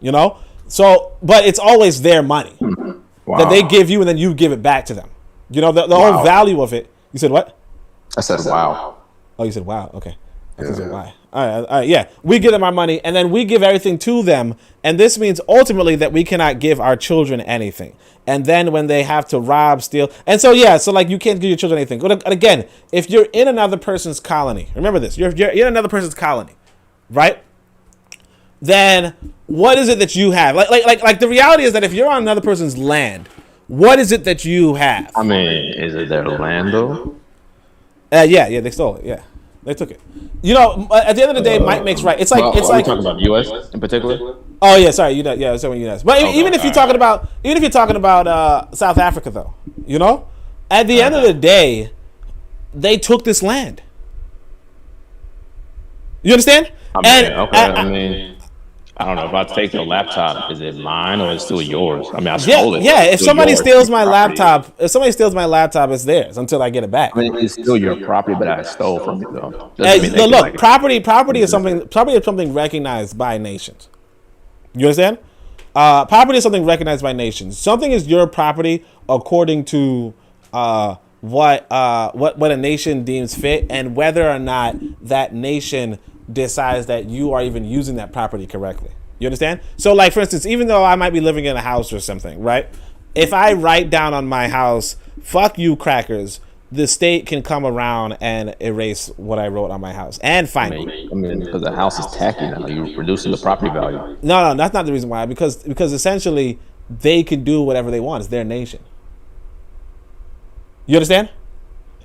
you know. So, but it's always their money that they give you, and then you give it back to them. You know, the whole value of it. You said what? I said wow. Oh, you said wow. Okay. Why? All right, yeah. We give them our money, and then we give everything to them, and this means ultimately that we cannot give our children anything. And then when they have to rob, steal, and so yeah, so like you can't give your children anything. But again, if you're in another person's colony, remember this: you're in another person's colony, right? Then what is it that you have? Like the reality is that if you're on another person's land, what is it that you have? I mean, is it their land though? Yeah, they stole it. Yeah. They took it. You know, at the end of the day, might makes right. It's like are you talking about U.S. in particular? Oh yeah, sorry, yeah, so U.S. But even if you're talking about South Africa, though, you know, at the end of the day, they took this land. You understand? I mean, I don't know. If I take your laptop, is it mine or is it still yours? I mean, I stole it. Yeah. If somebody steals my laptop, it's theirs until I get it back. I mean, it's still your property, but I stole from you though. Look, property is something recognized by nations. You understand? Property is something recognized by nations. Something is your property according to what a nation deems fit, and whether or not that nation decides that you are even using that property correctly. You understand? So, like, for instance, even though I might be living in a house or something, right? If I write down on my house, fuck you crackers, the state can come around and erase what I wrote on my house and find me. I mean, because the house is tacky now. You're reducing the property value. No, that's not the reason why. Because essentially, they can do whatever they want. It's their nation. You understand?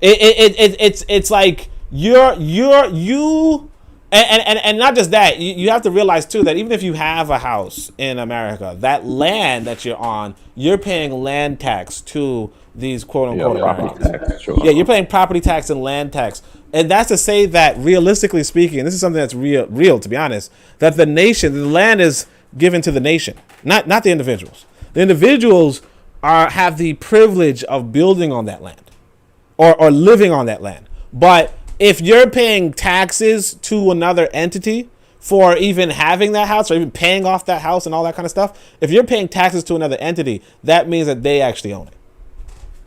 It's like you. And not just that, you have to realize too that even if you have a house in America, that land that you're on, you're paying land tax to these quote unquote Americans. Sure. Yeah, you're paying property tax and land tax. And that's to say that realistically speaking, and this is something that's real to be honest, that the land is given to the nation, not the individuals. The individuals have the privilege of building on that land or living on that land. But if you're paying taxes to another entity for even having that house or even paying off that house and all that kind of stuff, if you're paying taxes to another entity, that means that they actually own it.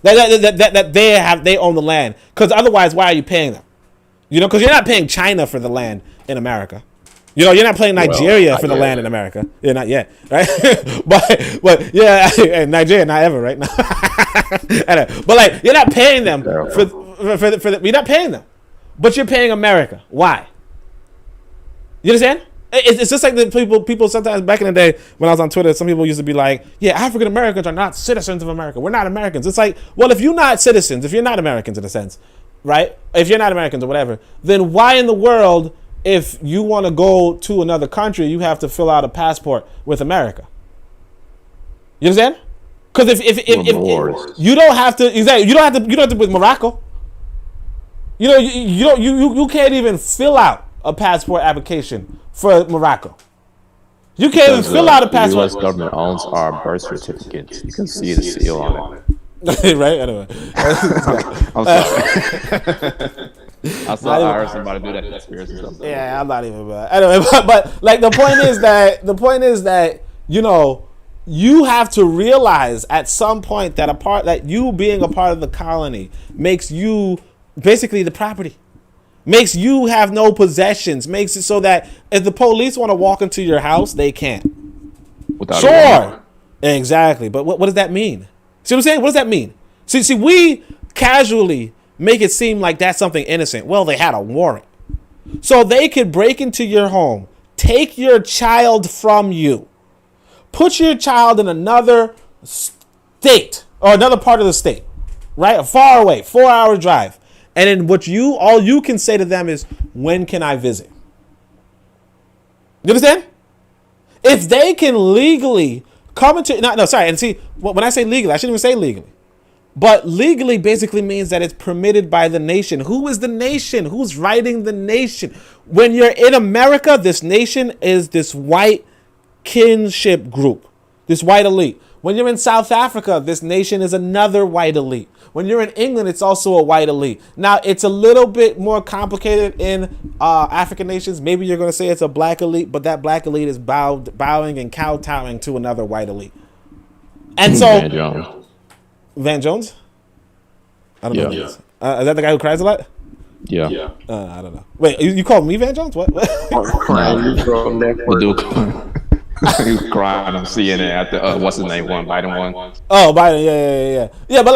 That they own the land. Because otherwise, why are you paying them? You know, because you're not paying China for the land in America. You know, you're not paying Nigeria for the land in America. You're not yet, right? but yeah, Nigeria not ever, right? But like, you're not paying them you're not paying them. But you're paying America. Why? You understand? It's just like the people sometimes back in the day when I was on Twitter, some people used to be like, yeah, African Americans are not citizens of America. We're not Americans. It's like, well, if you're not citizens, if you're not Americans in a sense, right? If you're not Americans or whatever, then why in the world, if you want to go to another country, you have to fill out a passport with America? You understand? Because if you don't have to, exactly, you don't have to with Morocco. You know, you can't even fill out a passport application for Morocco. You can't even fill out a passport. The U.S. government owns our birth certificates. You can see the seal on it. Right? Anyway. I'm sorry. I heard somebody do that conspiracy stuff. Yeah, I'm not even bad. Anyway, but like the point is that you know, you have to realize at some point that you being a part of the colony makes you basically the property, makes you have no possessions, makes it so that if the police want to walk into your house, they can't. Sure, exactly. But what does that mean? See what I'm saying? What does that mean? See, we casually make it seem like that's something innocent. Well, they had a warrant, so they could break into your home, take your child from you, put your child in another state or another part of the state, right? Far away, 4-hour drive. And then all you can say to them is, when can I visit? You understand? If they can legally come into, and see, when I say legally, I shouldn't even say legally. But legally basically means that it's permitted by the nation. Who is the nation? Who's writing the nation? When you're in America, this nation is this white kinship group, this white elite. When you're in South Africa, this nation is another white elite. When you're in England, it's also a white elite. Now, it's a little bit more complicated in African nations. Maybe you're going to say it's a black elite, but that black elite is bowing and kowtowing to another white elite. And so, Van Jones? I don't know. Yeah. Is that the guy who cries a lot? Yeah. I don't know. Wait, you called me Van Jones? What? The dude. He was crying on CNN after what's his name won, Biden won. Oh, Biden, yeah. But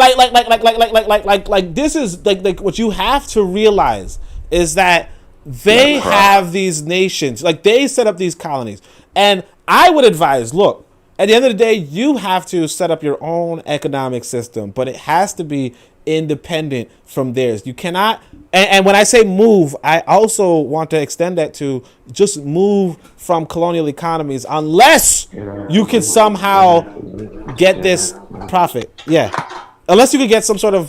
like this is like what you have to realize is that they have these nations, like they set up these colonies, and I would advise, look, at the end of the day, you have to set up your own economic system, but it has to be independent from theirs. You cannot, and when I say move, I also want to extend that to just move from colonial economies unless you can somehow get this profit. Yeah. Unless you could get some sort of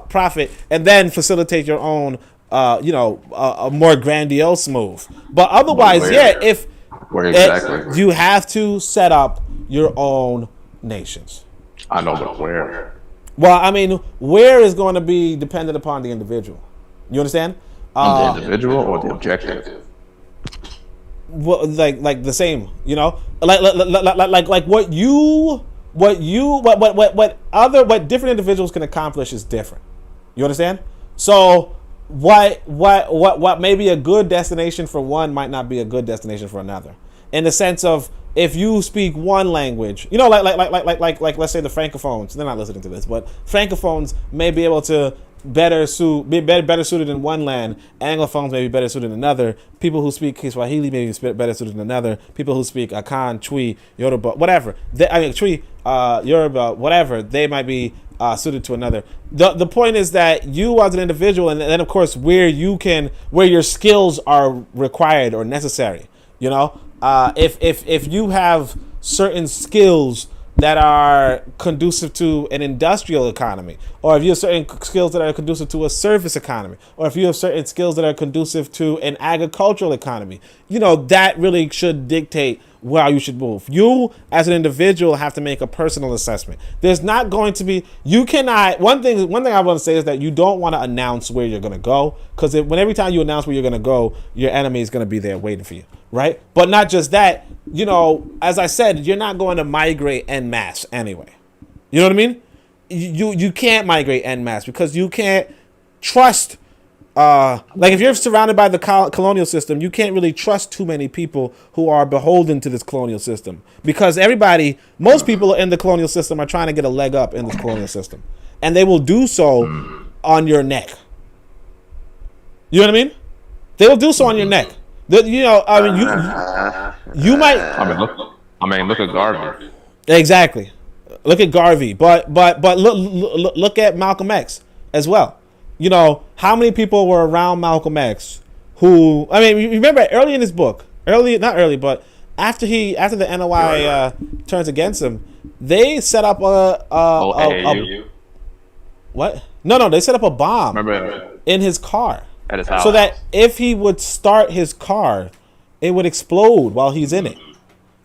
profit and then facilitate your own, a more grandiose move. But otherwise, where exactly? You have to set up your own nations. I know, but where? Well, I mean, where is going to be dependent upon the individual. You understand? On the individual or the objective? Well, like the same, you know, like what different individuals can accomplish is different. You understand? So what may be a good destination for one might not be a good destination for another. in the sense of if you speak one language, you know, like let's say the francophones, they're not listening to this, but francophones may be able to better suited in one land. Anglophones may be better suited in another. People who speak Kiswahili may be better suited in another. People who speak Akan, Twi, Yoruba, whatever. Twi, Yoruba, whatever. They might be suited to another. The point is that you as an individual, and then of course where your skills are required or necessary. You know, if you have certain skills that are conducive to an industrial economy, or if you have certain skills that are conducive to a service economy, or if you have certain skills that are conducive to an agricultural economy, you know, that really should dictate where you should move. You as an individual have to make a personal assessment. There's not going to be, you cannot, one thing I want to say is that you don't want to announce where you're going to go, because every time you announce where you're going to go, your enemy is going to be there waiting for you, right? But not just that, you know, as I said, you're not going to migrate en masse anyway. You know what I mean? You can't migrate en masse because you can't trust. Like if you're surrounded by the colonial system, you can't really trust too many people who are beholden to this colonial system, because most people in the colonial system are trying to get a leg up in this colonial system, and they will do so on your neck. You know what I mean? They will do so on your neck. You know, I mean, you might. Look at Garvey. Exactly. Look at Garvey, but look at Malcolm X as well. You know, how many people were around Malcolm X who, I mean, remember early in his book, not early, but after the NOI turns against him, they set up a what? No, they set up a bomb in his car. At his house. So that if he would start his car, it would explode while he's in it.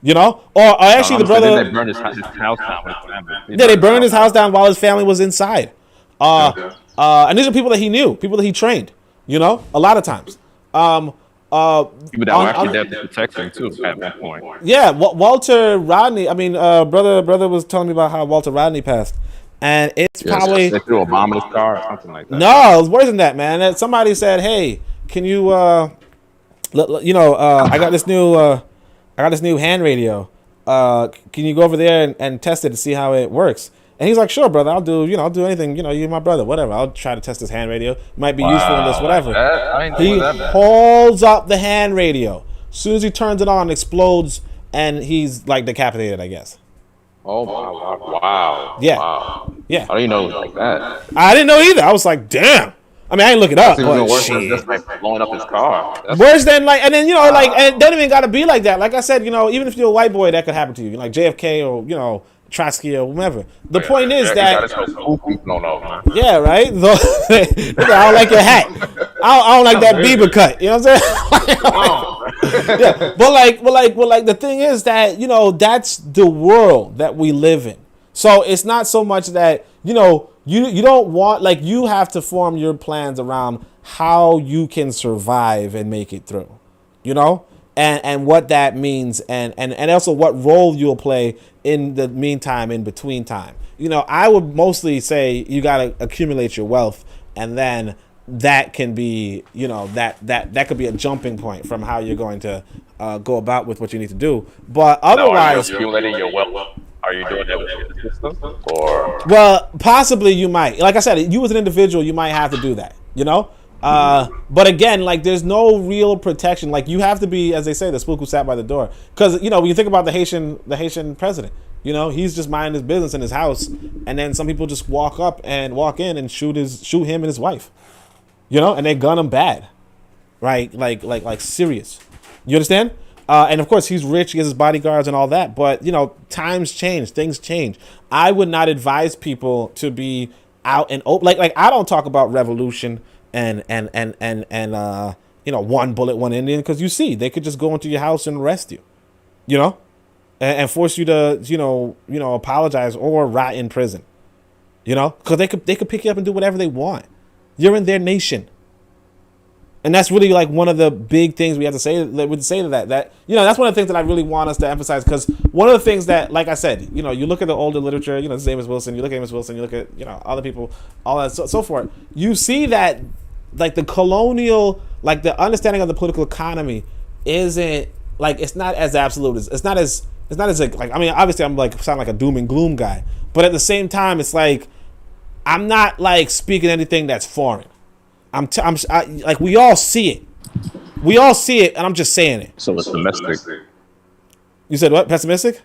You know? Or actually the brother... They burned his house down with his family. Yeah, they burned his house down while his family was inside. And these are people that he knew, people that he trained, you know, a lot of times. People that were actually there to protect him, too, at that point. Yeah, Walter Rodney, brother was telling me about how Walter Rodney passed. And it's probably... They threw a bomb in his car or something like that. No, it was worse than that, man. Somebody said, hey, can you, I got this new hand radio. Can you go over there and test it to see how it works? And he's like, sure, brother, I'll do anything. You know, you're my brother, whatever. I'll try to test this hand radio. Might be useful in this, whatever. He holds up the hand radio. As soon as he turns it on, it explodes, and he's like decapitated, I guess. Oh my! Wow. Yeah. Wow. Yeah. I didn't know it was like that. I didn't know either. I was like, damn. I mean, I didn't look it up, but worse shit. than just like blowing up his car. Worse than and then and it don't even gotta be like that. Like I said, even if you're a white boy, that could happen to you, like JFK or Trotsky or whomever. The point is that yeah, right. I don't like your hat. I don't like that Bieber cut. You know what I'm saying? Yeah, but the thing is that that's the world that we live in. So it's not so much that you don't want, you have to form your plans around how you can survive and make it through, and what that means, and also what role you'll play in the meantime, in between time. I would mostly say you got to accumulate your wealth, and then that can be, that could be a jumping point from how you're going to go about with what you need to do. But otherwise, accumulating your wealth. Are you doing that with the system? Or well, possibly you might. Like I said, you as an individual, you might have to do that. But again, there's no real protection. You have to be, as they say, the spook who sat by the door. Because when you think about the Haitian president, he's just minding his business in his house, and then some people just walk in and shoot him and his wife, and they gun him bad, right? Like serious. You understand? And of course, he's rich, he has his bodyguards and all that. But times change, things change. I would not advise people to be out and open. I don't talk about revolution and one bullet, one Indian, because they could just go into your house and arrest you, and force you to apologize or rot in prison, because they could pick you up and do whatever they want. You're in their nation. And that's really one of the big things we have to say to that that's one of the things that I really want us to emphasize, because one of the things that, like I said, you look at the older literature, this is Amos Wilson, you look at Amos Wilson, you look at other people, all that so forth, you see that the colonial, the understanding of the political economy isn't like it's not as absolute as it's not as like I mean obviously I'm like sound like a doom and gloom guy, but at the same time it's like I'm not like speaking anything that's foreign. Like we all see it. We all see it, and I'm just saying it. So it's domestic. You said what? Pessimistic?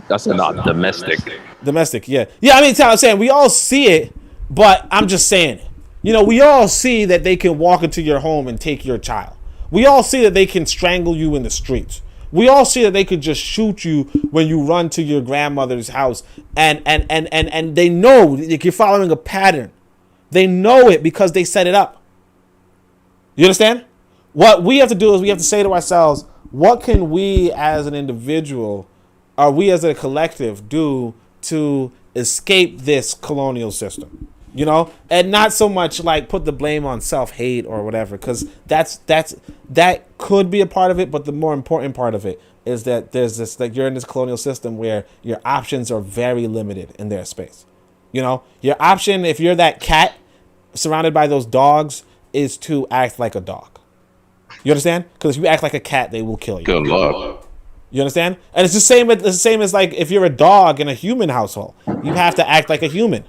That's not domestic. Domestic, yeah. Yeah, I mean, I'm saying we all see it, but I'm just saying it. You know, we all see that they can walk into your home and take your child. We all see that they can strangle you in the streets. We all see that they could just shoot you when you run to your grandmother's house. And they know like you're following a pattern. They know it because they set it up. You understand? What we have to do is we have to say to ourselves, what can we as an individual, or we as a collective do to escape this colonial system? You know, and not so much like put the blame on self-hate or whatever, because that could be a part of it, but the more important part of it is that there's this, like, you're in this colonial system where your options are very limited in their space. You know, your option, if you're that cat surrounded by those dogs, is to act like a dog. You understand? Because if you act like a cat, they will kill you. Good luck. You understand? And it's the same as like if you're a dog in a human household, you have to act like a human.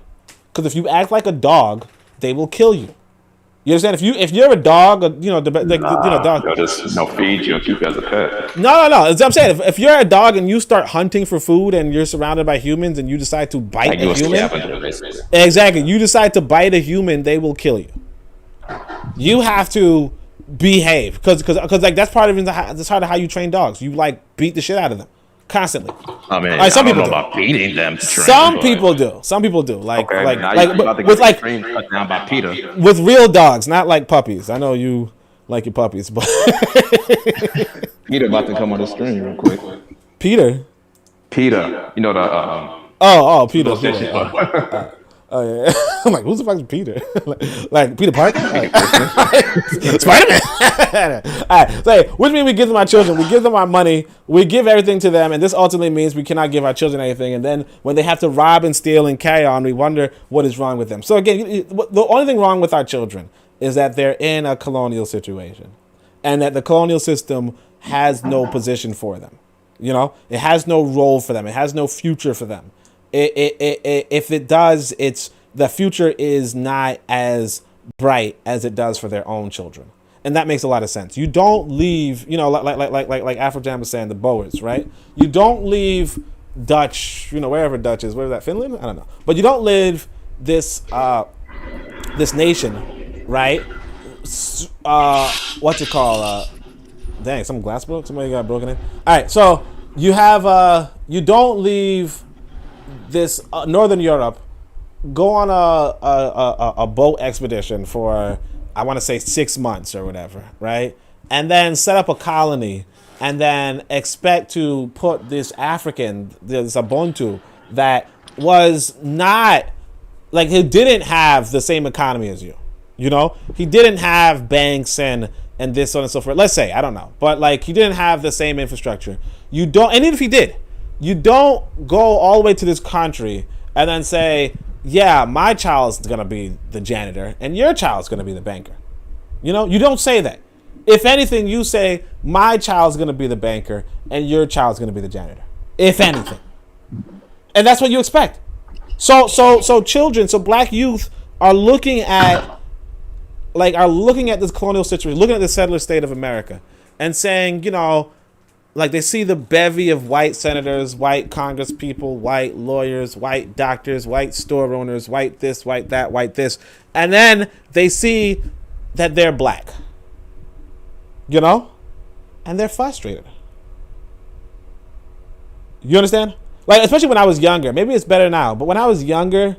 Because if you act like a dog, they will kill you. You understand? If you're a dog, you know, dog. They'll just feed you and keep you as a pet. No. That's what I'm saying. If you're a dog and you start hunting for food and you're surrounded by humans and you decide to bite a human, exactly, you decide to bite a human, they will kill you. You have to behave because like that's part of how you train dogs. You like beat the shit out of them constantly. I mean, like, some I don't people know about beating them. Some people do. Like okay, with like cut down by Ptah. With real dogs, not like puppies. I know you like your puppies, but Ptah about to come on the screen real quick. Ptah, you know the Ptah. Oh yeah, I'm like, who's the fuck is Peter? like Peter Parker? Spider-Man. All right, so which means we give them our children, we give them our money, we give everything to them, and this ultimately means we cannot give our children anything. And then when they have to rob and steal and carry on, we wonder what is wrong with them. So again, the only thing wrong with our children is that they're in a colonial situation, and that the colonial system has no position for them. You know, it has no role for them. It has no future for them. If it does, it's the future is not as bright as it does for their own children, and that makes a lot of sense. You don't leave, you know, like Afrojam was saying, the Boers, right? You don't leave Dutch, you know, wherever Dutch is, where is that, Finland? I don't know, but you don't leave this nation, right? What's it called? Dang, some glass broke. Somebody got broken in. All right, so you have you don't leave this Northern Europe, go on a boat expedition for, I want to say 6 months or whatever, right? And then set up a colony and then expect to put this African, this Ubuntu, that was not, like, he didn't have the same economy as you. You know? He didn't have banks and this, so on and so forth. Let's say, I don't know. But, like, he didn't have the same infrastructure. You don't, and even if he did, you don't go all the way to this country and then say, yeah, my child's going to be the janitor and your child's going to be the banker. You know, you don't say that. If anything, you say, my child's going to be the banker and your child's going to be the janitor. If anything. And that's what you expect. So children, so black youth are looking at this colonial situation, looking at the settler state of America and saying, you know, like, they see the bevy of white senators, white Congress people, white lawyers, white doctors, white store owners, white this, white that, white this. And then they see that they're black. You know? And they're frustrated. You understand? Like, especially when I was younger. Maybe it's better now. But when I was younger,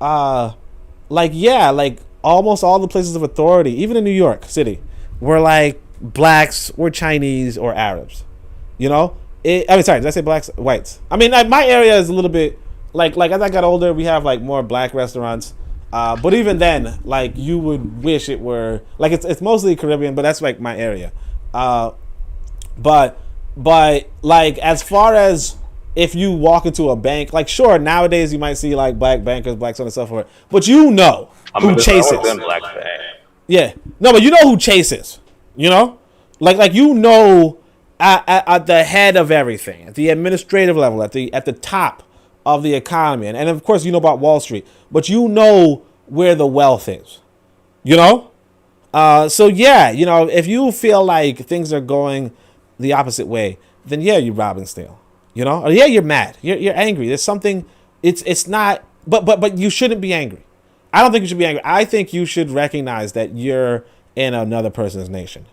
like, almost all the places of authority, even in New York City, were, like, blacks or Chinese or Arabs. You know, sorry, did I say blacks? Whites. I mean, like, my area is a little bit like as I got older, we have like more black restaurants. But even then, like, you would wish it were like it's mostly Caribbean, but that's like my area. But like, as far as if you walk into a bank, like, sure, nowadays you might see like black bankers, black so on and so forth, but you know who chases. Yeah, no, but you know who chases. You know, like you know. at the head of everything, at the administrative level, at the top of the economy. And of course, you know about Wall Street, but you know where the wealth is, you know? So yeah, you know, if you feel like things are going the opposite way, then yeah, you rob and steal, you know? Or yeah, you're mad. You're angry. There's something, it's not, but you shouldn't be angry. I don't think you should be angry. I think you should recognize that you're in another person's nation.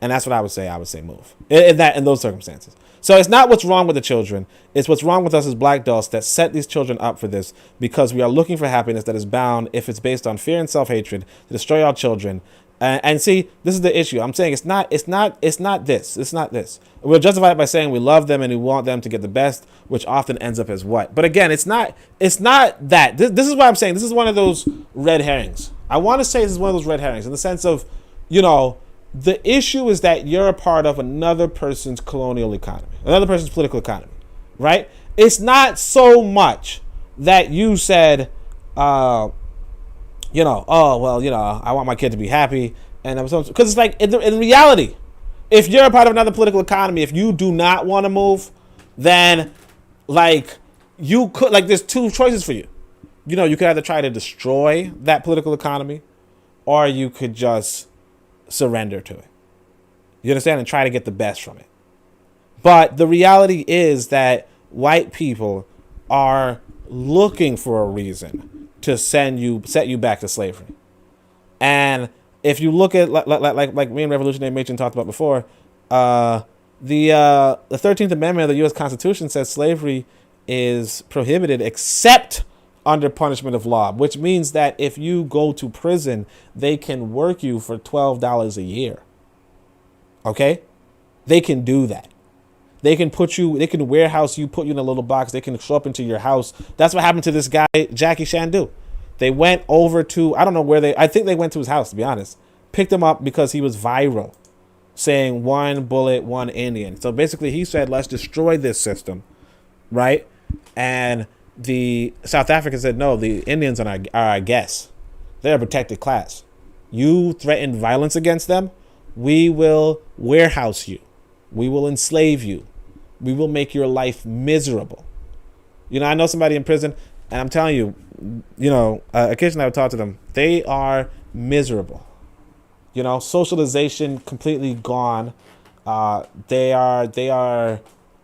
And that's what I would say. I would say move in those circumstances. So it's not what's wrong with the children. It's what's wrong with us as black adults that set these children up for this, because we are looking for happiness that is bound, if it's based on fear and self-hatred, to destroy our children. And see, this is the issue. I'm saying it's not this. We'll justify it by saying we love them and we want them to get the best, which often ends up as what? But again, it's not that. This is what I'm saying. This is one of those red herrings. I want to say this is one of those red herrings in the sense of, you know, the issue is that you're a part of another person's colonial economy, another person's political economy, right? It's not so much that you said, you know, oh, well, you know, I want my kid to be happy. And because it's like, in reality, if you're a part of another political economy, if you do not want to move, then like you could, like, there's two choices for you. You know, you could either try to destroy that political economy, or you could just surrender to it. You understand? And try to get the best from it. But the reality is that white people are looking for a reason to set you back to slavery. And if you look at like me and Revolutionary Machen talked about before, the 13th Amendment of the U.S. Constitution says slavery is prohibited except under punishment of law, which means that if you go to prison, they can work you for $12 a year. Okay? They can do that. They can warehouse you, put you in a little box. They can show up into your house. That's what happened to this guy, Jackie Chandu. They went over to, I don't know where I think they went to his house, to be honest. Picked him up because he was viral, saying one bullet, one Indian. So basically he said, let's destroy this system, right? And the South Africans said, no, the Indians are our guests. They're a protected class. You threaten violence against them, we will warehouse you. We will enslave you. We will make your life miserable. You know, I know somebody in prison, and I'm telling you, you know, occasionally I would talk to them. They are miserable. You know, socialization completely gone. They are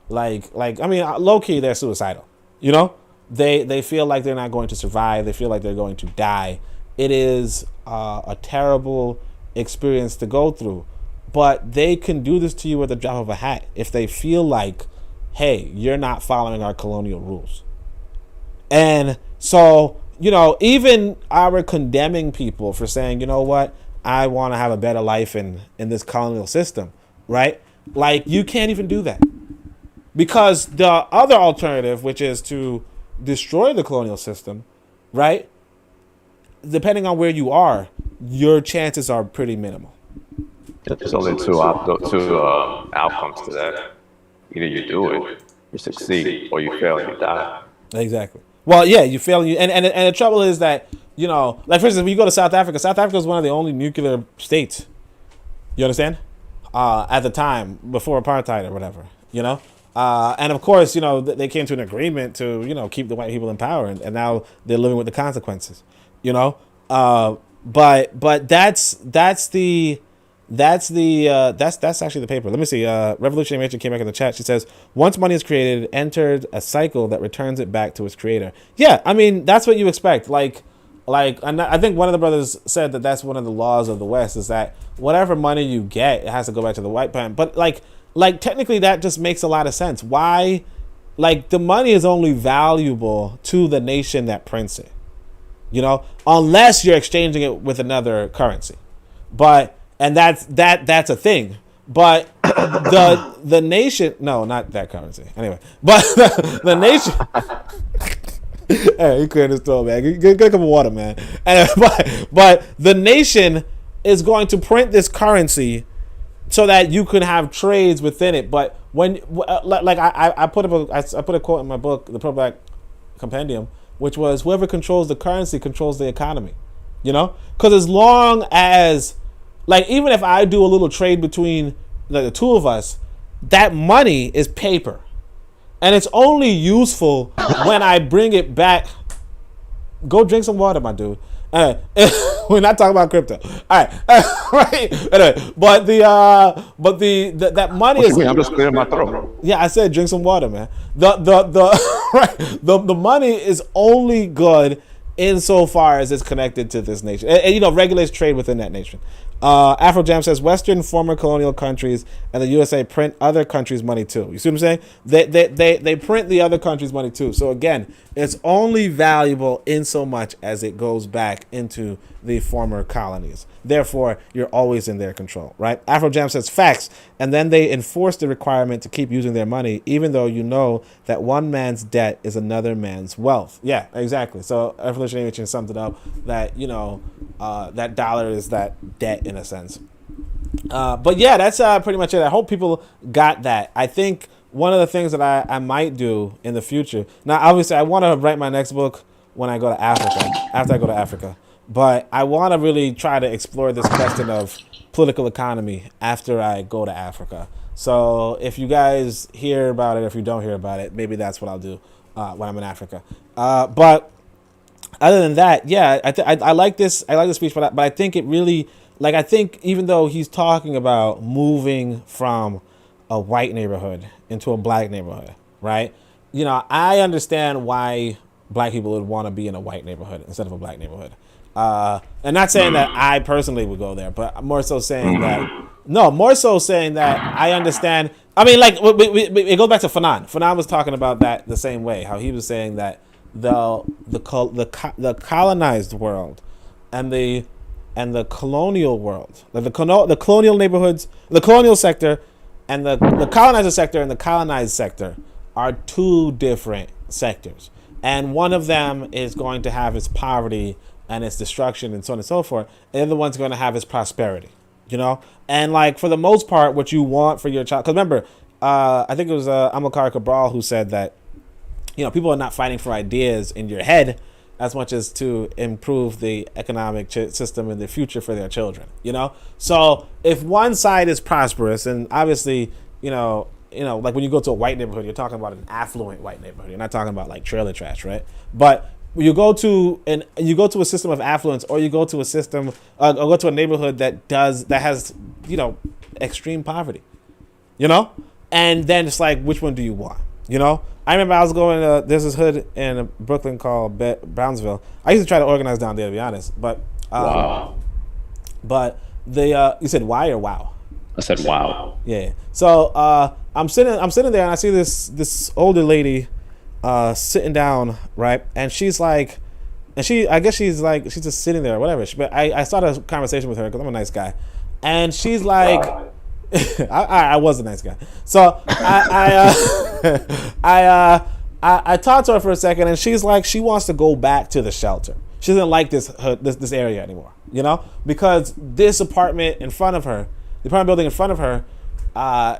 like I mean, low key, they're suicidal. You know, they feel like they're not going to survive. They feel like they're going to die. It is a terrible experience to go through. But they can do this to you at the drop of a hat if they feel like, hey, you're not following our colonial rules. And so, you know, even our condemning people for saying, you know what, I want to have a better life in this colonial system, right? Like, you can't even do that. Because the other alternative, which is to destroy the colonial system, right? Depending on where you are, your chances are pretty minimal. There's only two outcomes to that. Either you do it, you succeed, or you fail and you die. Exactly. Well, yeah, you fail. And the trouble is that, you know, like, for instance, when you go to South Africa is one of the only nuclear states. You understand? At the time, before apartheid or whatever, you know? And of course, you know, they came to an agreement to, you know, keep the white people in power, and now they're living with the consequences, you know? But that's actually the paper. Let me see. Revolutionary Machen came back in the chat. She says, once money is created, it entered a cycle that returns it back to its creator. Yeah, I mean, that's what you expect. Like, and I think one of the brothers said that that's one of the laws of the West, is that whatever money you get, it has to go back to the white man. But like technically that just makes a lot of sense. Why? Like, the money is only valuable to the nation that prints it, you know, unless you're exchanging it with another currency. And that's a thing. But the nation, no, not that currency. Anyway, but the nation. Hey, you couldn't install, man. Get a cup of water, man. And but the nation is going to print this currency so that you can have trades within it. But when, like, I put a quote in my book, the Pro Black Compendium, which was, whoever controls the currency controls the economy. You know, because as long as, like, even if I do a little trade between the two of us, that money is paper. And it's only useful when I bring it back. Go drink some water, my dude. We're not talking about crypto. All right, right. Anyway, but that money is. I'm just clearing my throat. Yeah, I said drink some water, man. Right, the money is only good insofar as it's connected to this nation, and regulates trade within that nation. Afrojam says Western former colonial countries and the USA print other countries' money too. You see what I'm saying? They print the other countries' money too. So again, it's only valuable in so much as it goes back into the former colonies. Therefore, you're always in their control, right? Afrojam says facts, and then they enforce the requirement to keep using their money, even though you know that one man's debt is another man's wealth. Yeah, exactly. So Evolutionary Nation summed it up that that dollar is that debt in a sense. But yeah, that's pretty much it. I hope people got that. I think one of the things that I might do in the future. Now, obviously, I want to write my next book when I go to Africa. After I go to Africa. But I want to really try to explore this question of political economy after I go to Africa. So if you guys hear about it, if you don't hear about it, maybe that's what I'll do when I'm in Africa. But other than that, yeah, I like this. I like the speech, but I think it really, I think even though he's talking about moving from a white neighborhood into a black neighborhood, right? I understand why black people would want to be in a white neighborhood instead of a black neighborhood. And not saying that I personally would go there, but more so saying that I understand. I mean, it goes back to Fanon. Fanon was talking about that the same way, how he was saying that the colonized world and the colonial world, the colonial neighborhoods, the colonial sector, and the colonizer sector and the colonized sector are two different sectors, and one of them is going to have its poverty and its destruction and so on and so forth, and the other one's going to have its prosperity, and for the most part, what you want for your child, because remember, I think it was Amilcar Cabral who said that people are not fighting for ideas in your head as much as to improve the economic system in the future for their children. So if one side is prosperous, and obviously like when you go to a white neighborhood, you're talking about an affluent white neighborhood, you're not talking about trailer trash, right? But you go to a system of affluence, or you go to a system, or go to a neighborhood that has extreme poverty, and then it's like, which one do you want? I remember I was going to, there's this hood in Brooklyn called Brownsville. I used to try to organize down there, to be honest, but wow. But you said why or wow? I said wow. Yeah. So I'm sitting there, and I see this older lady sitting down, right? And she's like, I guess she's just sitting there or whatever. But I started a conversation with her because I'm a nice guy, and she's like, I was a nice guy. So I talked to her for a second, and she's like, she wants to go back to the shelter. She doesn't like this area anymore, because this apartment in front of her, the apartment building in front of her,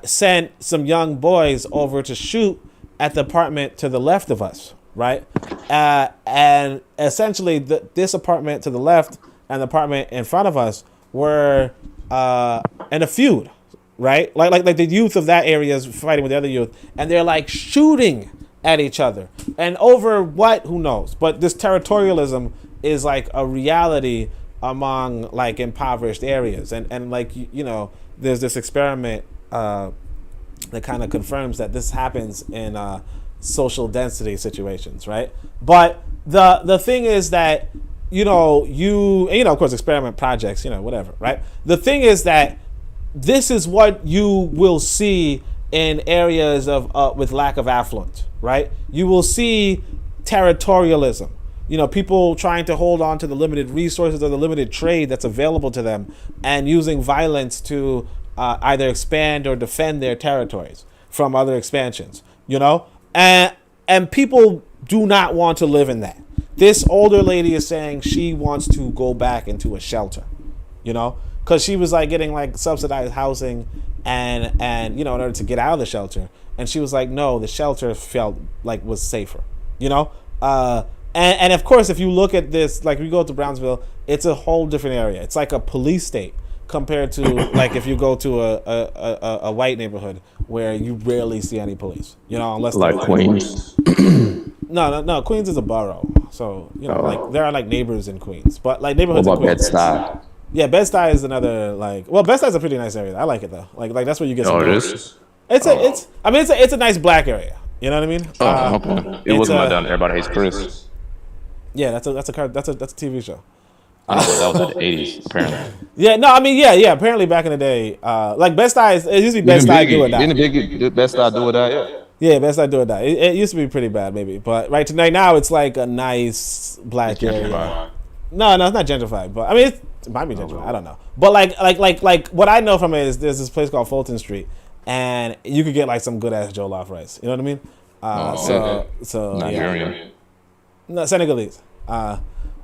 sent some young boys over to shoot at the apartment to the left of us, right? And essentially, this apartment to the left and the apartment in front of us were in a feud, right? Like the youth of that area is fighting with the other youth, and they're shooting at each other, and over what? Who knows? But this territorialism is a reality among impoverished areas, and there's this experiment that kind of confirms that this happens in social density situations, right? But the thing is that of course, experiment projects, whatever, right? The thing is that this is what you will see in areas of with lack of affluence, right? You will see territorialism. People trying to hold on to the limited resources or the limited trade that's available to them, and using violence to either expand or defend their territories from other expansions, and people do not want to live in that. This older lady is saying she wants to go back into a shelter, because she was getting subsidized housing and in order to get out of the shelter, and she was like, no, the shelter felt was safer, and of course, if you look at this, if you go to Brownsville, it's a whole different area. It's like a police state, compared to like if you go to a white neighborhood where you rarely see any police, you know, unless Like Queens. No. Queens is a borough, so you know, like there are like neighbors in Queens, but like neighborhoods What in about Queens. Bed-Stuy? Yeah, Bed-Stuy is another like. Well, Bed-Stuy's a pretty nice area. I like it though. Like that's where you get some. Oh, it is? It's a nice black area. You know what I mean? Oh, okay. It wasn't like down Everybody Hates Chris. Yeah, that's a TV show. I know, but that was in the 80s, apparently. Yeah, no, I mean, yeah. Apparently, back in the day, like Bed-Stuy, it used to be Bed-Stuy Do or Die. Didn't Biggie Bed-Stuy Do or Die? Yeah. Yeah, Bed-Stuy Do or Die. It used to be pretty bad, maybe, but right tonight now it's like a nice black area. No, it's not gentrified, but I mean, it might be gentrified. I don't know, but like what I know from it is there's this place called Fulton Street, and you could get like some good ass jollof rice. You know what I mean? So Nigerian. Yeah. No, Senegalese.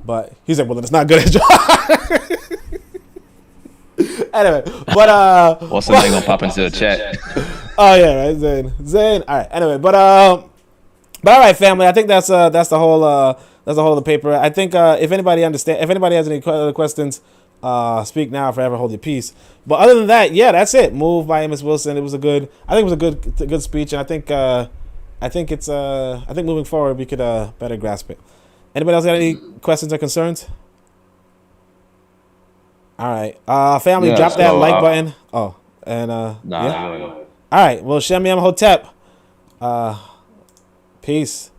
But he's like, well, then it's not good as jollof. Anyway, but what's somebody gonna pop into the chat? Oh yeah, right, Zane. All right. Anyway, but all right, family. I think that's the whole of the paper. I think if anybody has any other questions, speak now, forever hold your peace. But other than that, yeah, that's it. Move by Amos Wilson. It was a good speech, and I think moving forward we could better grasp it. Anybody else got any questions or concerns? All right, family, Yeah, drop that so, like button. Oh, and Nah. yeah. All right, well, Shem Yam Hotep. Peace.